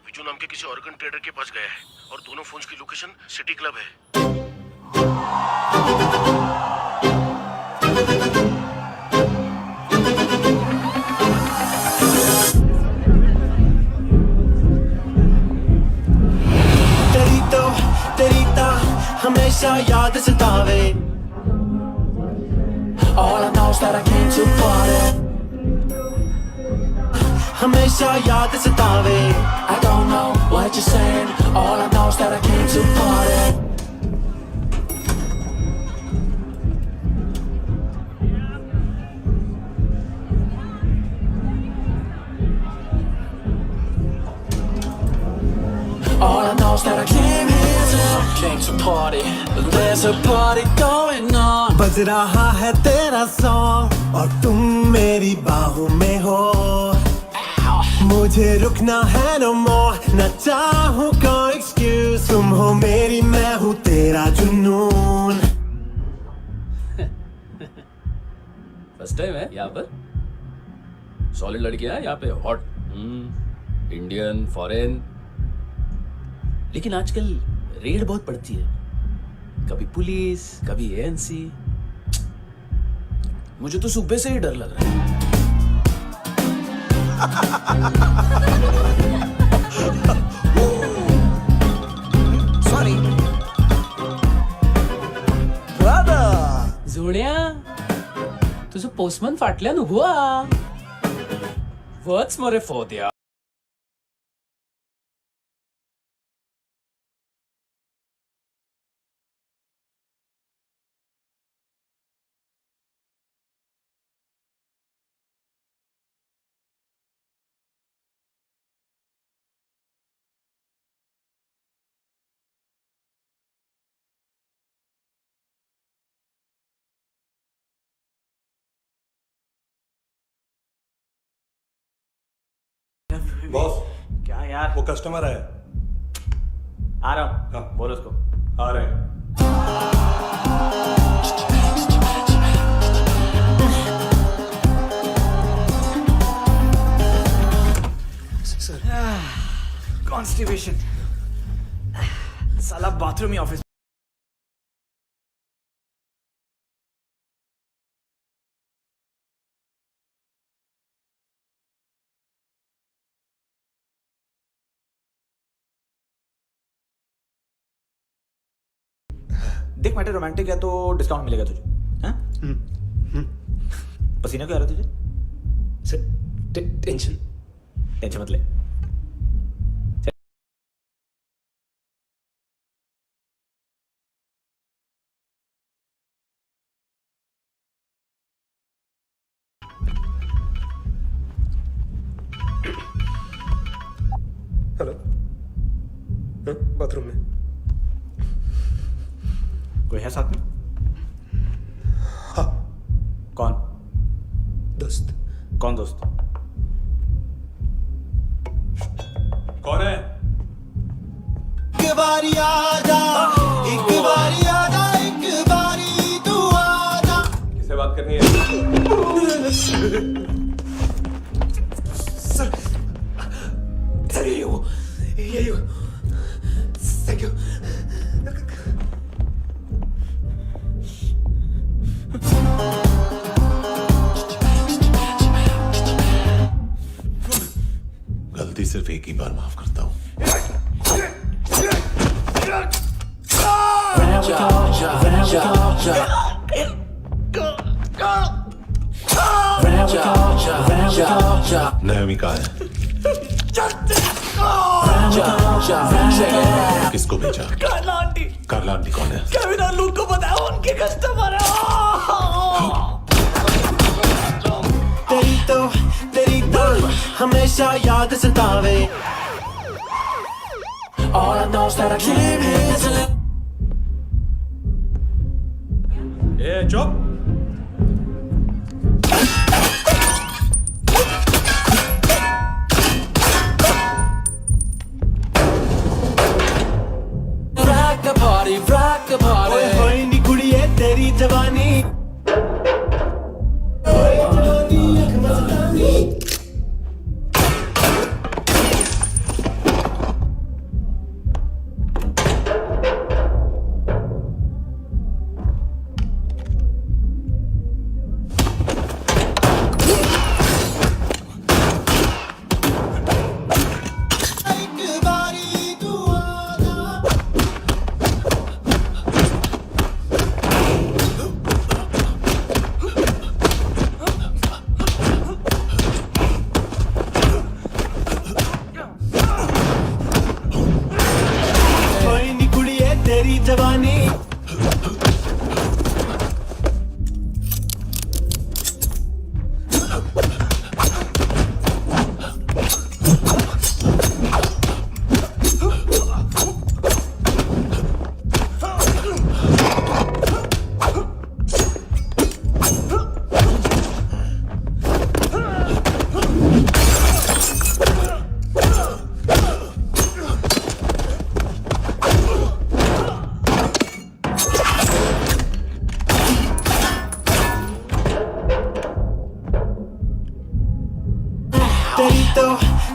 विजू नाम के किसी ऑर्गन ट्रेडर के पास गया है और दोनों फोन्स की लोकेशन सिटी क्लब है। तेरी तो हमेशा याद सतावे। All I know is that I came to party। हमेशा याद सतावे। I don't know what you're saying। All I know is that I came to party। All I know is that I came to party। There's a party going on। बज रहा है तेरा song और तुम मेरी बाहों में हो। मुझे रुकना है no more, न चाहूँ कोई excuse। तुम हो मेरी, मैं हूँ तेरा जुनून। फर्स्ट टाइम है यहाँ पर। सॉलिड लड़कियां हैं यहाँ पे, हॉट इंडियन, फॉरेन। लेकिन आजकल रेड बहुत पड़ती है, कभी पुलिस, कभी एएनसी। मुझे तो सुबह से ही डर लग रहा है। Sorry brother. जोड्या, तुझं पोस्टमन फाटल्यान उभो आ। वच मरे फोद्या। बॉस, क्या यार? वो कस्टमर है। आ रहा हूँ। हाँ। बोलो उसको। आ रहे हैं। कॉन्स्टिपेशन, साला बाथरूम ही ऑफिस। देख मैटर रोमांटिक है तो डिस्काउंट मिलेगा तुझे। हाँ? पसीना क्यों आ रहा है तुझे? टेंशन टेंशन मत ले। हेलो, बाथरूम में कोई है साथ में? हाँ। कौन? दोस्त। कौन दोस्त? कौन है? एक बारी आजा, एक बारी आजा, एक बारी तू आजा। किससे बात करनी है? सर यही हो। Thank you. गलती सिर्फ एक ही बार माफ करता हूं। नायोमी कहाँ है? किसको भेजा? कार्ला आंटी। कार्ला आंटी कौन है? केविन और लूक को बताया, उनके कस्टमर है। तेरी तो हमेशा याद सतावे। All I know is that I came here to live. ए चुप। rock the party. ओए होए नी कुड़िए तेरी जवानी। ओए जवानी अख मस्तानी। जवानी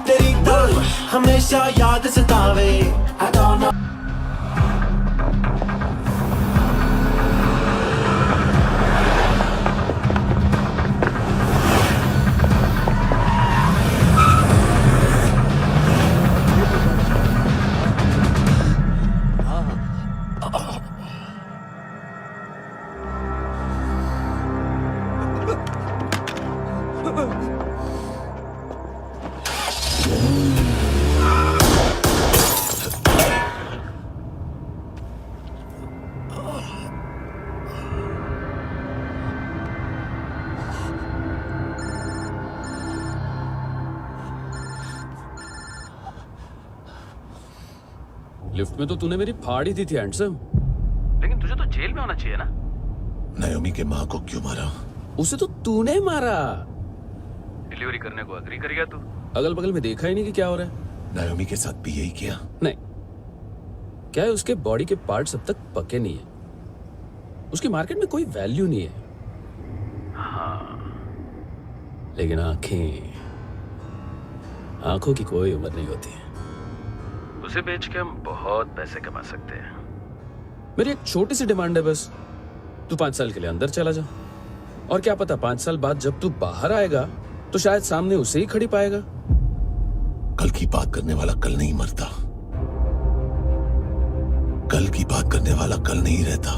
तेरी तो हमेशा याद सतावे। I don't know. लिफ्ट में तो तूने मेरी फाड़ ही दी थी हैंडसम। लेकिन तुझे तो जेल में होना चाहिए ना। नायोमी के माँ को क्यों मारा? उसे तो तूने मारा। डिलीवरी करने को अग्री कर गया तू। अगल बगल में देखा ही नहीं कि क्या हो रहा है। नायोमी के साथ भी यही किया? नहीं, क्या है उसके बॉडी के पार्ट्स अब तक पके नहीं है। उसकी मार्केट में कोई वैल्यू नहीं है। हाँ, लेकिन आंखों की कोई उम्र नहीं होती है। उसे बेच के हम बहुत पैसे कमा सकते हैं। मेरी एक छोटी सी डिमांड है बस, तू 5 साल के लिए अंदर चला जा, और क्या पता 5 साल बाद जब तू बाहर आएगा तो शायद सामने उसे ही खड़ी पाएगा। कल की बात करने वाला कल नहीं मरता, कल की बात करने वाला कल नहीं रहता,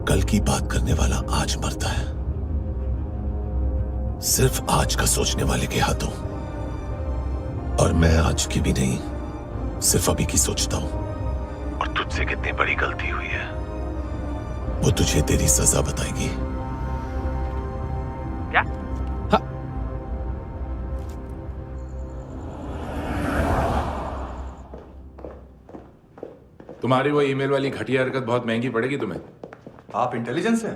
कल की बात करने वाला आज मरता है। सिर्फ आज का सोचने वाले के हाथों, और मैं आज की भी नहीं, सिर्फ अभी की सोचता हूं। और तुझसे कितनी बड़ी गलती हुई है वो तुझे तेरी सजा बताएगी। क्या? हाँ। तुम्हारी वो ईमेल वाली घटिया हरकत बहुत महंगी पड़ेगी तुम्हें। आप इंटेलिजेंस हैं?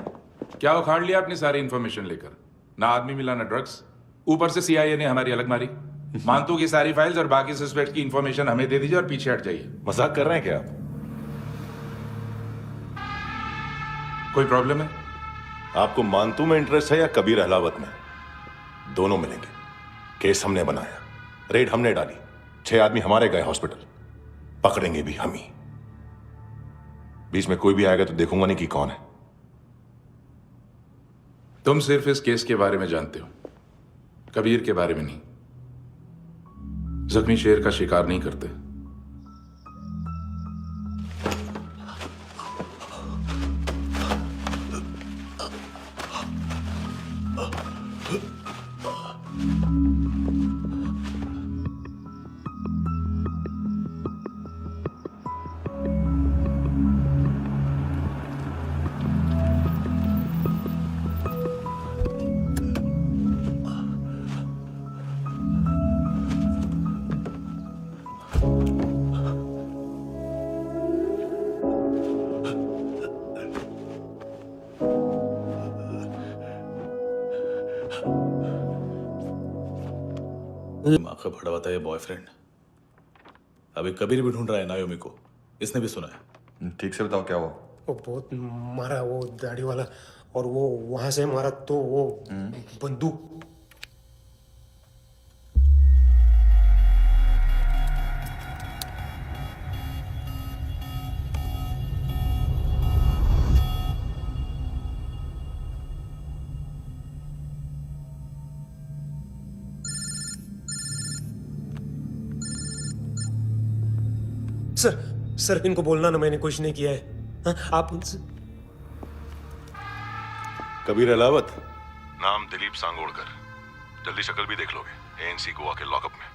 क्या उखाड़ लिया अपनी सारी इंफॉर्मेशन लेकर? ना आदमी मिला ना ड्रग्स, ऊपर से CIA ने हमारी अलग मारी। मानतू की सारी फाइल्स और बाकी सस्पेक्ट की इंफॉर्मेशन हमें दे दीजिए और पीछे हट जाइए। मजाक कर रहे हैं क्या आप? कोई प्रॉब्लम है? आपको मानतू में इंटरेस्ट है या कबीर अहलावत में? दोनों मिलेंगे। केस हमने बनाया, रेड हमने डाली, 6 आदमी हमारे गए हॉस्पिटल, पकड़ेंगे भी हम ही। बीच में कोई भी आएगा तो देखूंगा नहीं कि कौन है। तुम सिर्फ इस केस के बारे में जानते हो, कबीर के बारे में नहीं। जख्मी शेर का शिकार नहीं करते। आंखें भड़वाता है बॉयफ्रेंड। अभी कबीर भी ढूंढ रहा है नायोमी को, इसने भी सुना है। ठीक से बताओ क्या हुआ? वो बहुत मारा, वो दाढ़ी वाला, और वो वहां से मारा तो वो बंदूक। सर इनको बोलना ना मैंने कुछ नहीं किया है। हाँ, आप उनसे। कबीर अहलावत, नाम दिलीप सांगोड़कर। जल्दी शक्ल भी देख लोगे ANC गोवा के लॉकअप में।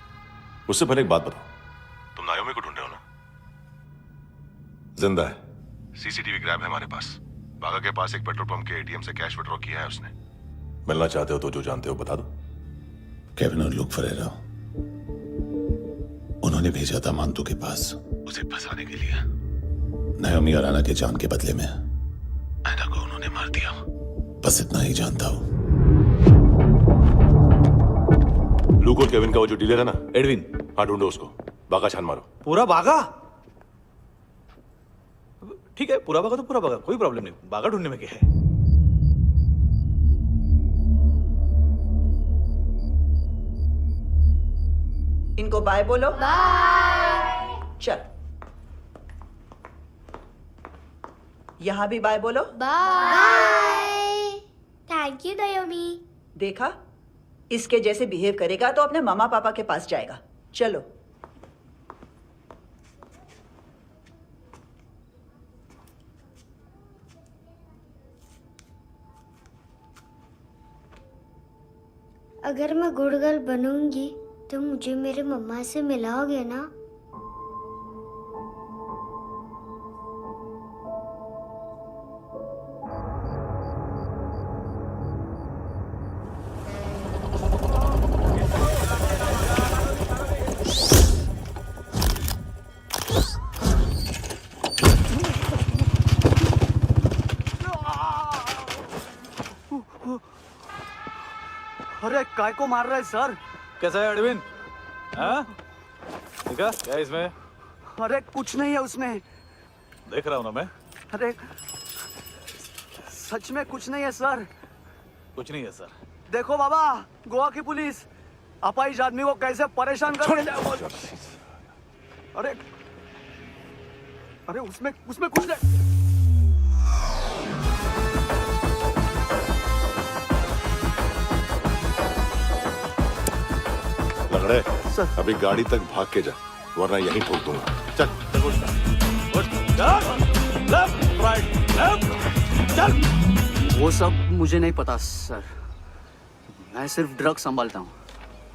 उससे पहले एक बात बताओ, तुम नायोमी को ढूंढ रहे हो ना? जिंदा है, CCTV ग्रैब है हमारे पास। बागा के पास एक पेट्रोल पंप के ATM से कैश विड्रॉ किया है उसने। मिलना चाहते हो तो जो जानते हो बता दो। केविन और लुक फरेरा, उन्होंने भेजा था मानतू के पास उसे फंसाने के लिए। नायोमी और आना के जान के बदले में ऐना को उन्होंने मार दिया। बस इतना ही जानता हूं। लूक और केविन का वो जो डीलर है ना, एडविन, हाँ ढूंढो उसको। बागा छान मारो। पूरा बागा? ठीक है, पूरा बागा तो पूरा बागा, कोई प्रॉब्लम नहीं। बागा ढूंढने में क्या है? इनको बाय बोलो। बाय। चल, यहां भी बाय बोलो। बाय। Thank you नायोमी। देखा, इसके जैसे बिहेव करेगा तो अपने मामा पापा के पास जाएगा। चलो। अगर मैं गुड गर्ल बनूंगी तो मुझे मेरे मम्मा से मिलाओगे ना? अरे काय को मार रहा है सर? कैसा है एडविन? हाँ? देखा क्या है इसमें? अरे कुछ नहीं है उसमें। देख रहा हूं ना मैं। अरे सच में कुछ नहीं है सर। कुछ नहीं है सर। देखो बाबा, गोवा की पुलिस अपाइज आदमी को कैसे परेशान कर रही है। अरे अरे उसमें उसमें कुछ नहीं। लंगड़े, अभी गाड़ी तक भाग के जा, वरना यहीं ठोक दूंगा। चल। चल। वो सब मुझे नहीं पता सर, मैं सिर्फ ड्रग संभालता हूँ।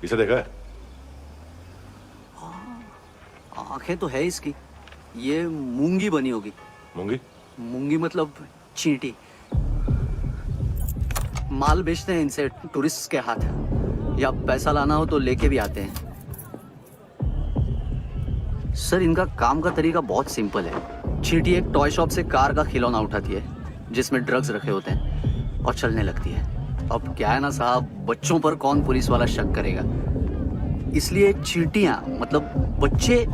इसे देखा है? आंखें तो है इसकी, ये मूंगी बनी होगी। मूंगी? मूंगी मतलब चींटी। माल बेचते हैं इनसे टूरिस्ट के हाथ, या पैसा लाना हो तो लेके भी आते हैं। सर इनका काम का तरीका बहुत सिंपल है। चींटी एक टॉय शॉप से कार का खिलौना उठाती है जिसमें ड्रग्स रखे होते हैं और चलने लगती है। अब क्या है ना साहब, बच्चों पर कौन पुलिस वाला शक करेगा, इसलिए चींटियां मतलब बच्चे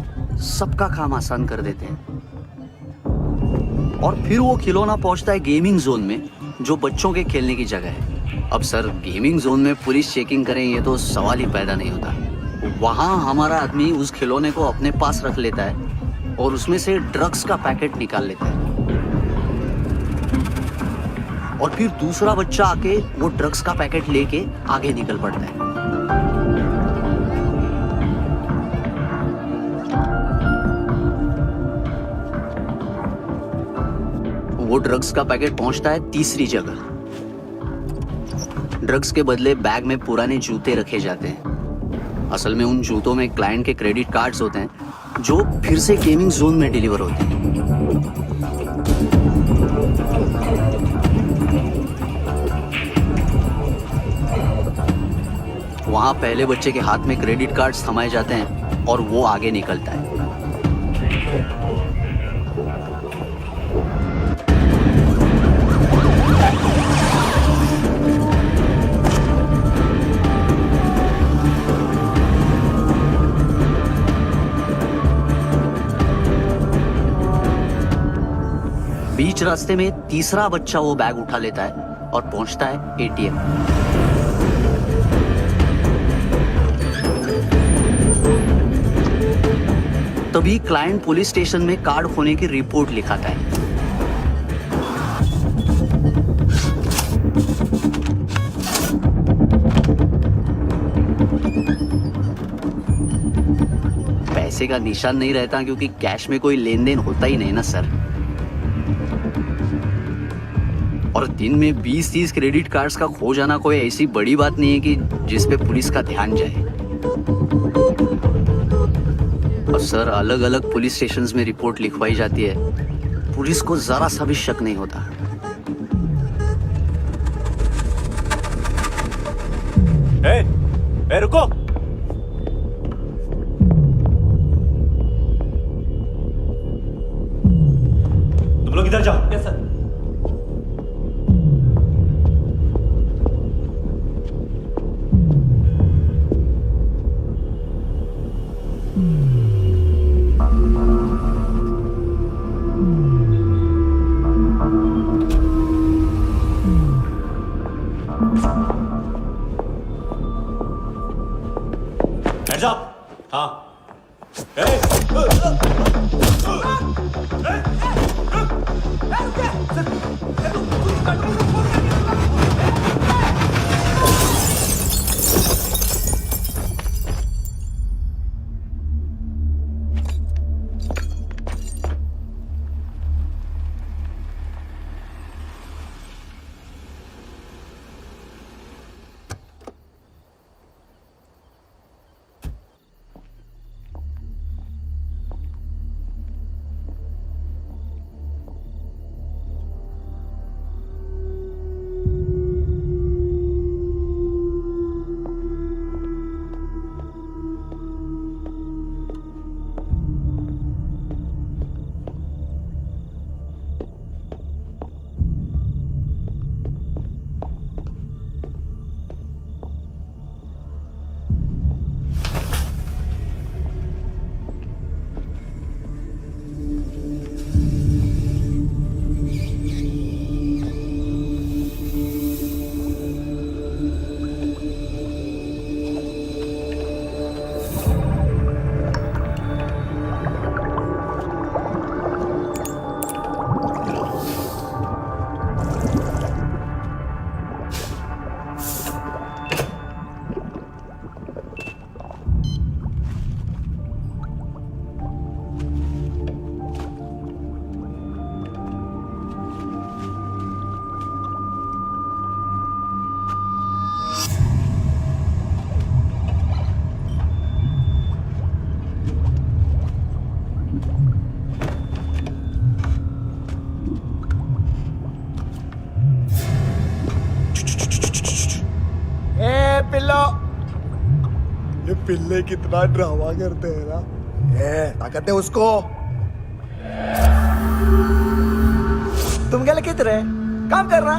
सबका काम आसान कर देते हैं। और फिर वो खिलौना पहुंचता है गेमिंग जोन में, जो बच्चों के खेलने की जगह है। अब सर गेमिंग जोन में पुलिस चेकिंग करें ये तो सवाल ही पैदा नहीं होता। वहां हमारा आदमी उस खिलौने को अपने पास रख लेता है और उसमें से ड्रग्स का पैकेट निकाल लेता है, और फिर दूसरा बच्चा आके वो ड्रग्स का पैकेट लेके आगे निकल पड़ता है। वो ड्रग्स का पैकेट पहुंचता है तीसरी जगह। ड्रग्स के बदले बैग में पुराने जूते रखे जाते हैं। असल में उन जूतों में क्लाइंट के क्रेडिट कार्ड्स होते हैं जो फिर से गेमिंग जोन में डिलीवर होते हैं। वहां पहले बच्चे के हाथ में क्रेडिट कार्ड्स थमाए जाते हैं और वो आगे निकलता है। बीच रास्ते में तीसरा बच्चा वो बैग उठा लेता है और पहुंचता है एटीएम। तभी क्लाइंट पुलिस स्टेशन में कार्ड खोने की रिपोर्ट लिखाता है। पैसे का निशान नहीं रहता क्योंकि कैश में कोई लेन देन होता ही नहीं ना सर। और दिन में 20-30 क्रेडिट कार्ड्स का खो जाना कोई ऐसी बड़ी बात नहीं है कि जिस पे पुलिस का ध्यान जाए। और सर अलग अलग पुलिस स्टेशंस में रिपोर्ट लिखवाई जाती है, पुलिस को जरा सा भी शक नहीं होता। ए, रुको। तुम लोग इधर जाओ। Yes sir. Hands up! हाँ। पिल्ले कितना ड्रामा करते हैं ना। ताकत है उसको। तुम क्या लिखित रहे? काम कर रहा।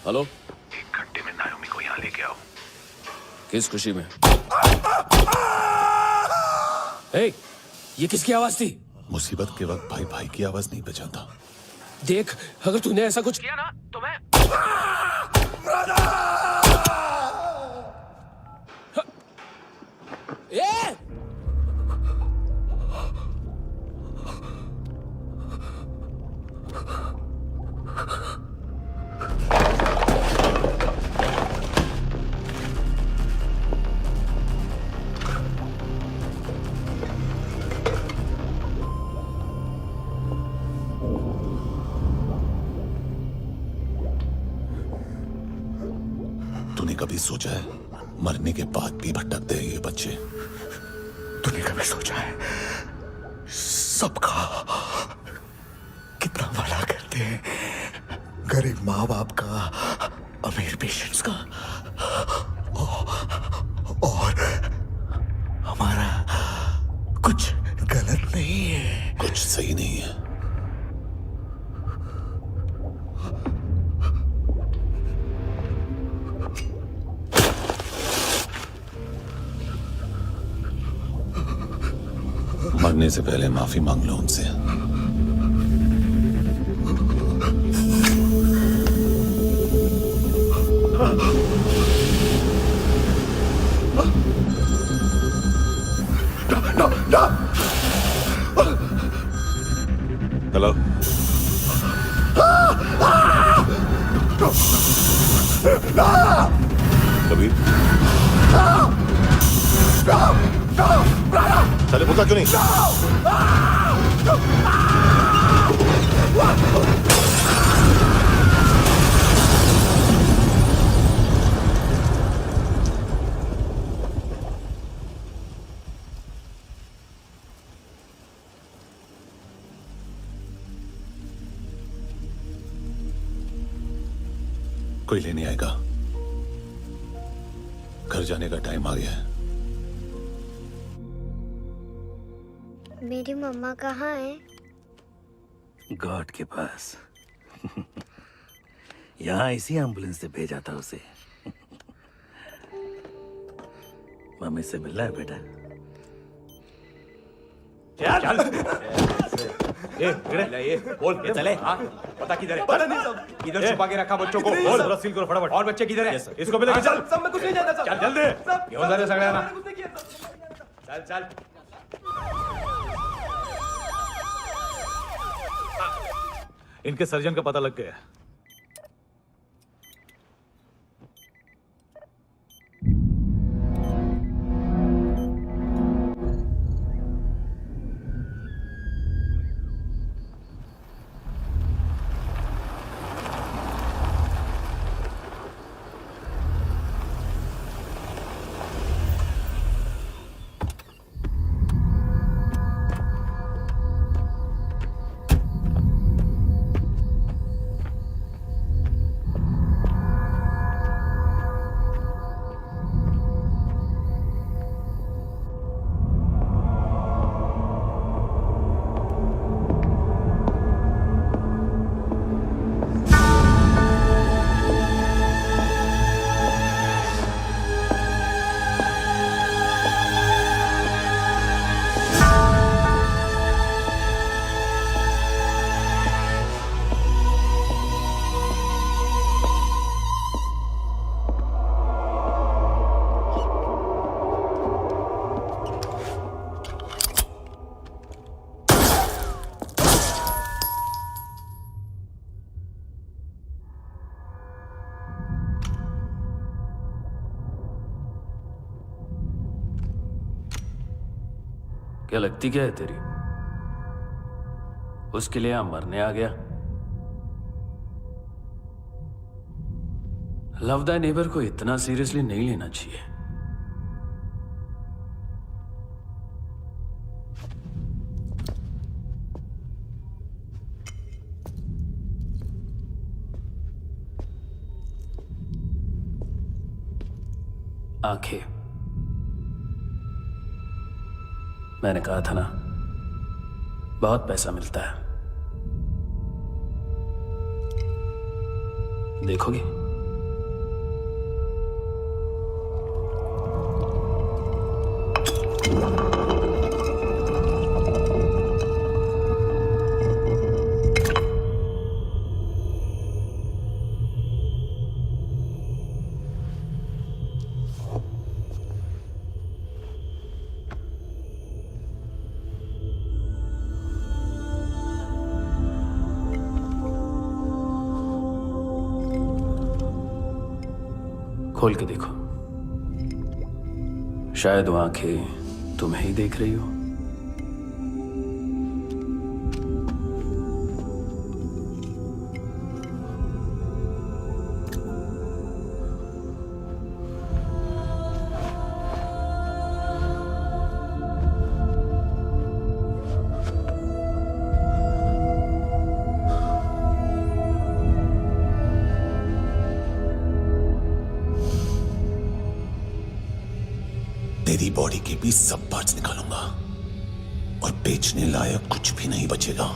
हेलो, 1 घंटे में नायोमी को यहाँ लेके आओ। किस खुशी में? ए, ये किसकी आवाज थी? मुसीबत के वक्त भाई भाई की आवाज नहीं बचाता। देख, अगर तूने ऐसा कुछ किया ना तो मैं ए! तूने कभी सोचा है मरने के बाद भी भटकते हैं ये बच्चे? तूने कभी सोचा है सबका कितना भला करते हैं? गरीब माँ बाप का, अमीर पेशेंट्स का, और हमारा कुछ गलत नहीं है। कुछ सही नहीं है। मरने से पहले माफी मांग लो उनसे। हेलो, कबीर, चले पूछा क्यों नहीं? कोई लेने आएगा? घर जाने का टाइम आ गया है। मेरी मम्मा कहाँ है? गॉड के पास। यहाँ इसी एम्बुलेंस से भेजा था उसे। मम्मी से मिलना है बेटा। चल ये बोल ये चले। हाँ पता किधर है? पता नहीं सब। इधर छुपा के रखा बच्चों को। बोल पूरा सील करो फटाफट। और बच्चे किधर है? इसको भी लेके चल। सब मैं कुछ नहीं जानता। चल जल्दी। क्यों जा रहे सगळे ना? चल चल। इनके सर्जन का पता लग गया। क्या लगती क्या है तेरी? उसके लिए यहां मरने आ गया? लव द नेबर को इतना सीरियसली नहीं लेना चाहिए। आंखें, मैंने कहा था ना, बहुत पैसा मिलता है। देखोगे? खोल के देखो, शायद वो आंखें तुम्हें ही देख रही हो। तेरी बॉडी के भी सब पार्ट्स निकालूंगा और बेचने लायक कुछ भी नहीं बचेगा।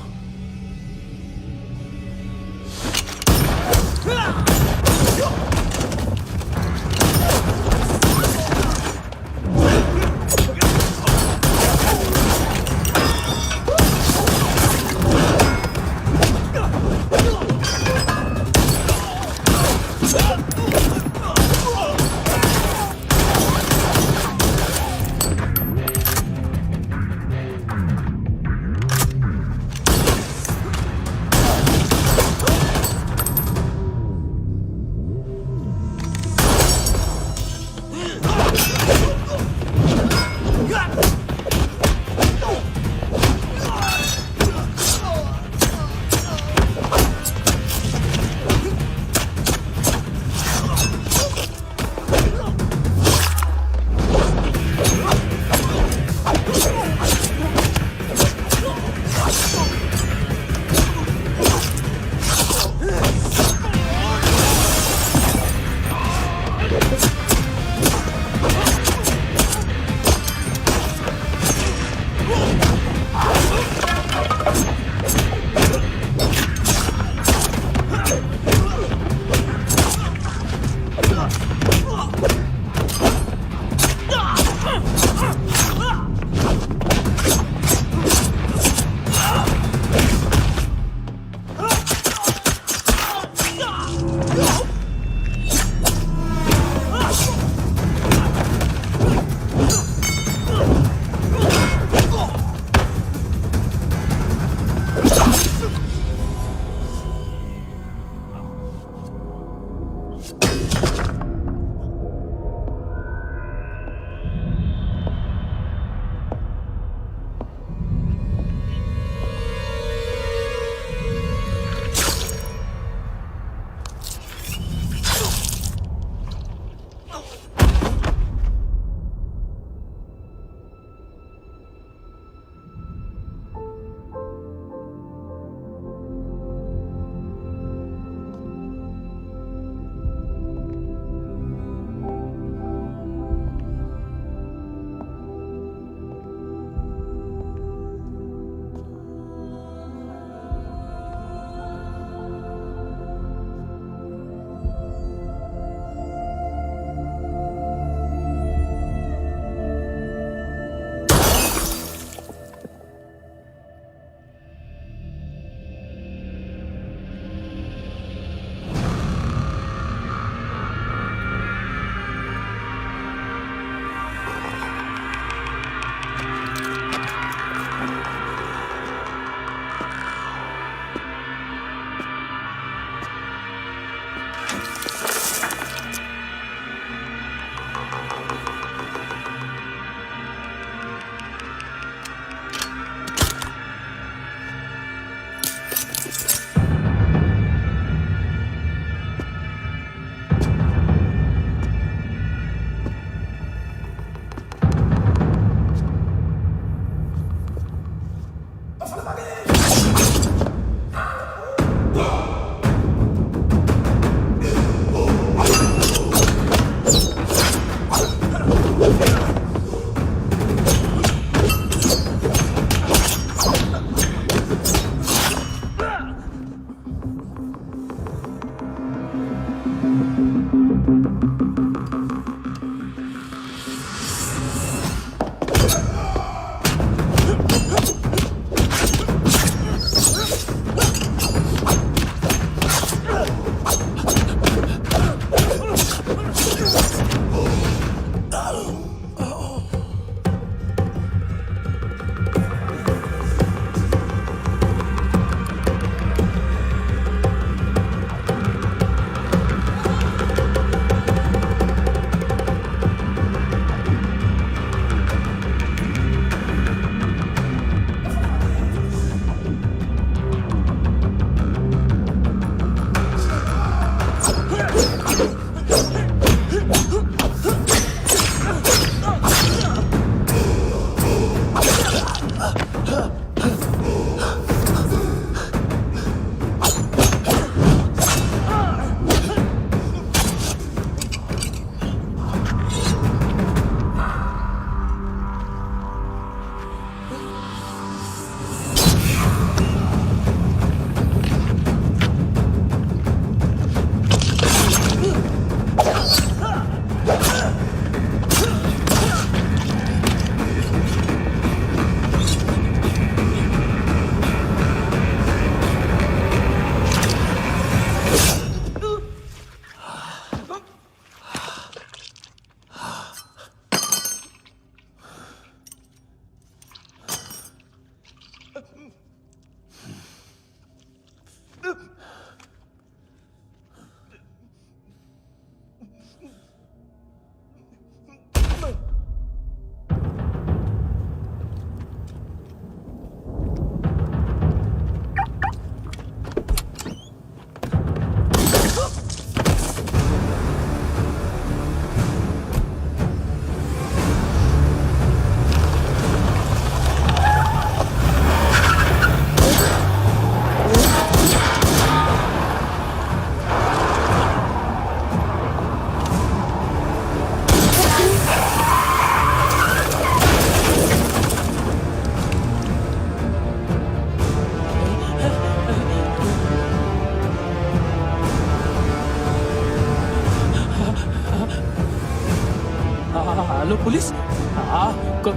Hello police.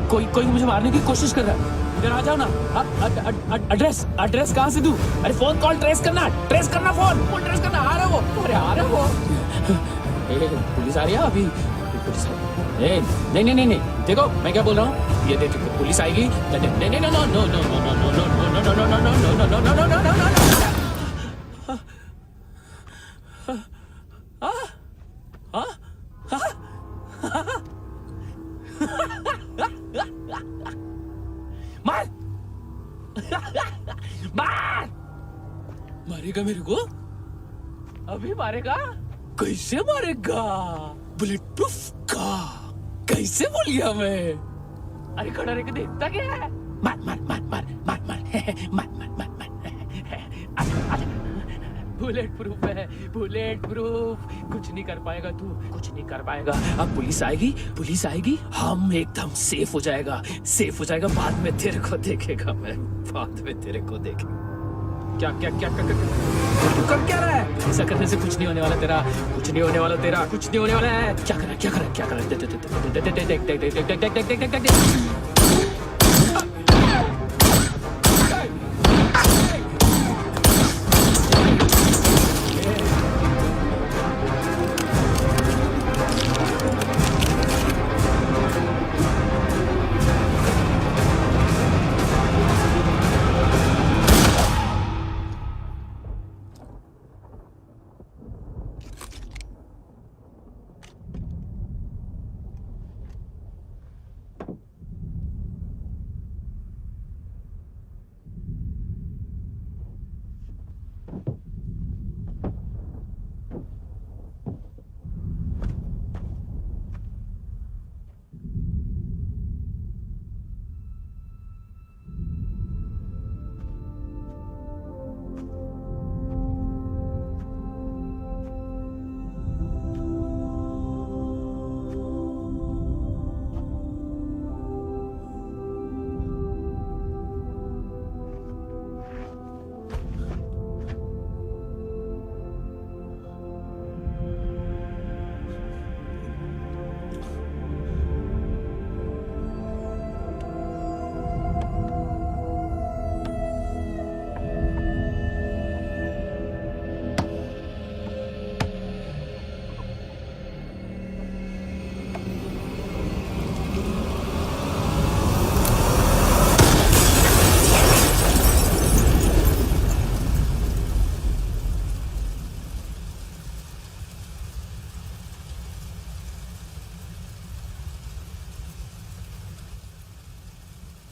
कोई कोई मुझे मारने की कोशिश कर रहा है, इधर आ जाओ ना। एड्रेस एड्रेस कहाँ से दूं? अरे फोन कॉल ट्रेस करना फोन ट्रेस करना। आ रहा वो, अरे आ रहा वो। पुलिस आ रही है अभी, पुलिस नहीं नहीं नहीं नहीं, देखो मैं क्या बोल रहा हूँ, ये देखो पुलिस आएगी। नहीं नहीं नहीं, no no no no no no no no no no no no no no no no no. मार मार, मारेगा मेरे को? अभी मारेगा? कैसे मारेगा? बुलेट प्रूफ का कैसे बोल गया मैं? अरे खड़ा रह के देखता क्या है? मार मार मार मार मार मार मार मार मार मार। बुलेट प्रूफ है, बुलेट प्रूफ। कुछ नहीं कर पाएगा तू, कुछ नहीं कर पाएगा। अब पुलिस आएगी, हम एकदम सेफ हो जाएगा। बाद में तेरे को देखेगा मैं, बाद में तेरे को देखेगा। क्या क्या क्या क्या तू कर क्या रहा है? ऐसा करने से कुछ नहीं होने वाला तेरा, कुछ नहीं होने वाला तेरा, कुछ नहीं होने वाला है। क्या कर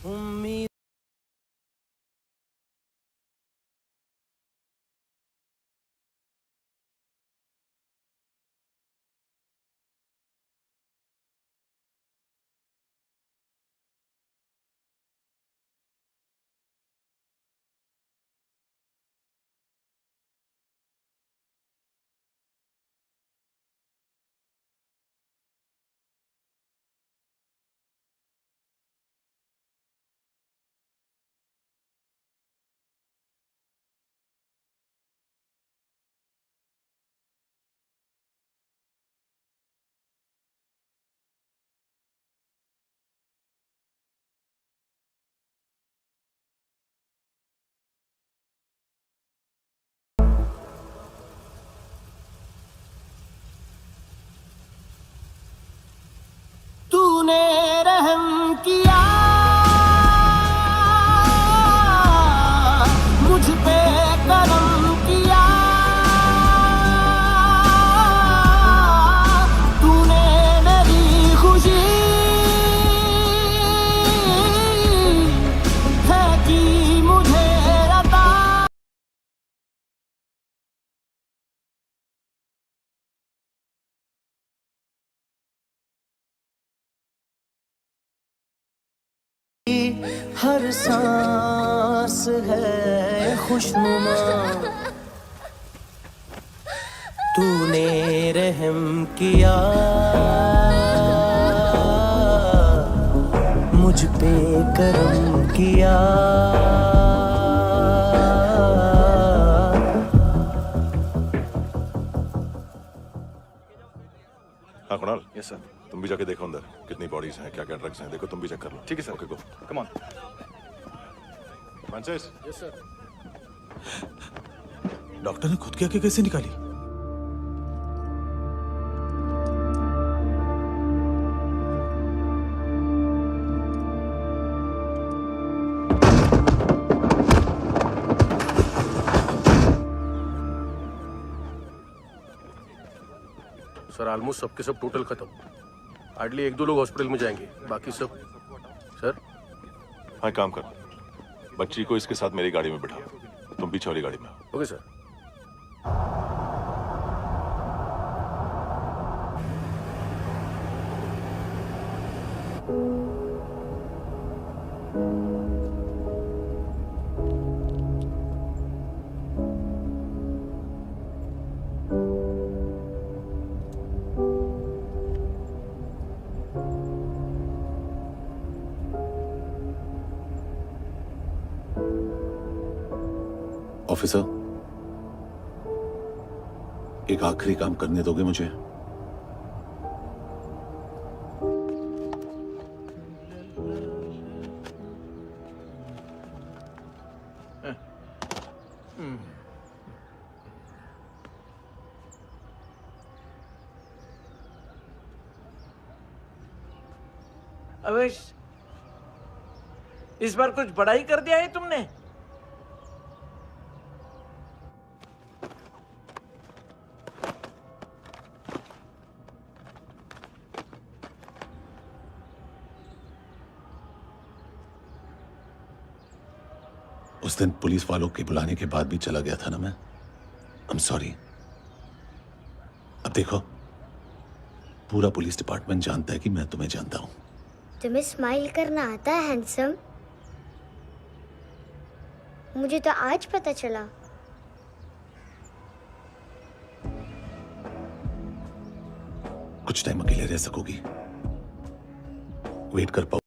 उम्मीद तूने रहम किया मुझ पे करम किया तूने मेरी खुशी है की मुझे अता हर सांस है खुशनुमा तूने रहम किया मुझ पे करम किया हाँ कुणाल। Yes sir. तुम भी जाके देखो अंदर कितनी बॉडीज हैं, क्या क्या ड्रग्स हैं, देखो तुम भी चेक कर लो। ठीक है sir. Okay go. Come on Francis. Yes sir. Doctor ने खुद की आंखें कैसे निकाली? सर ऑलमोस्ट सबके सब टोटल खत्म। हार्डली 1-2 लोग हॉस्पिटल में जाएंगे, बाकी सब। सर हाँ काम कर, बच्ची को इसके साथ मेरी गाड़ी में बिठा, तुम पीछे वाली गाड़ी में। Okay sir. ऑफिसर, एक आखिरी काम करने दोगे मुझे? अवेश, इस बार कुछ बड़ा ही कर दिया है तुमने। उस दिन पुलिस वालों के बुलाने के बाद भी चला गया था ना मैं। I am sorry. अब देखो, पूरा पुलिस डिपार्टमेंट जानता है कि मैं तुम्हें जानता हूं। तुम्हें स्माइल करना आता है हैंडसम? मुझे तो आज पता चला। कुछ टाइम अकेले रह सकोगी? वेट कर पाओ?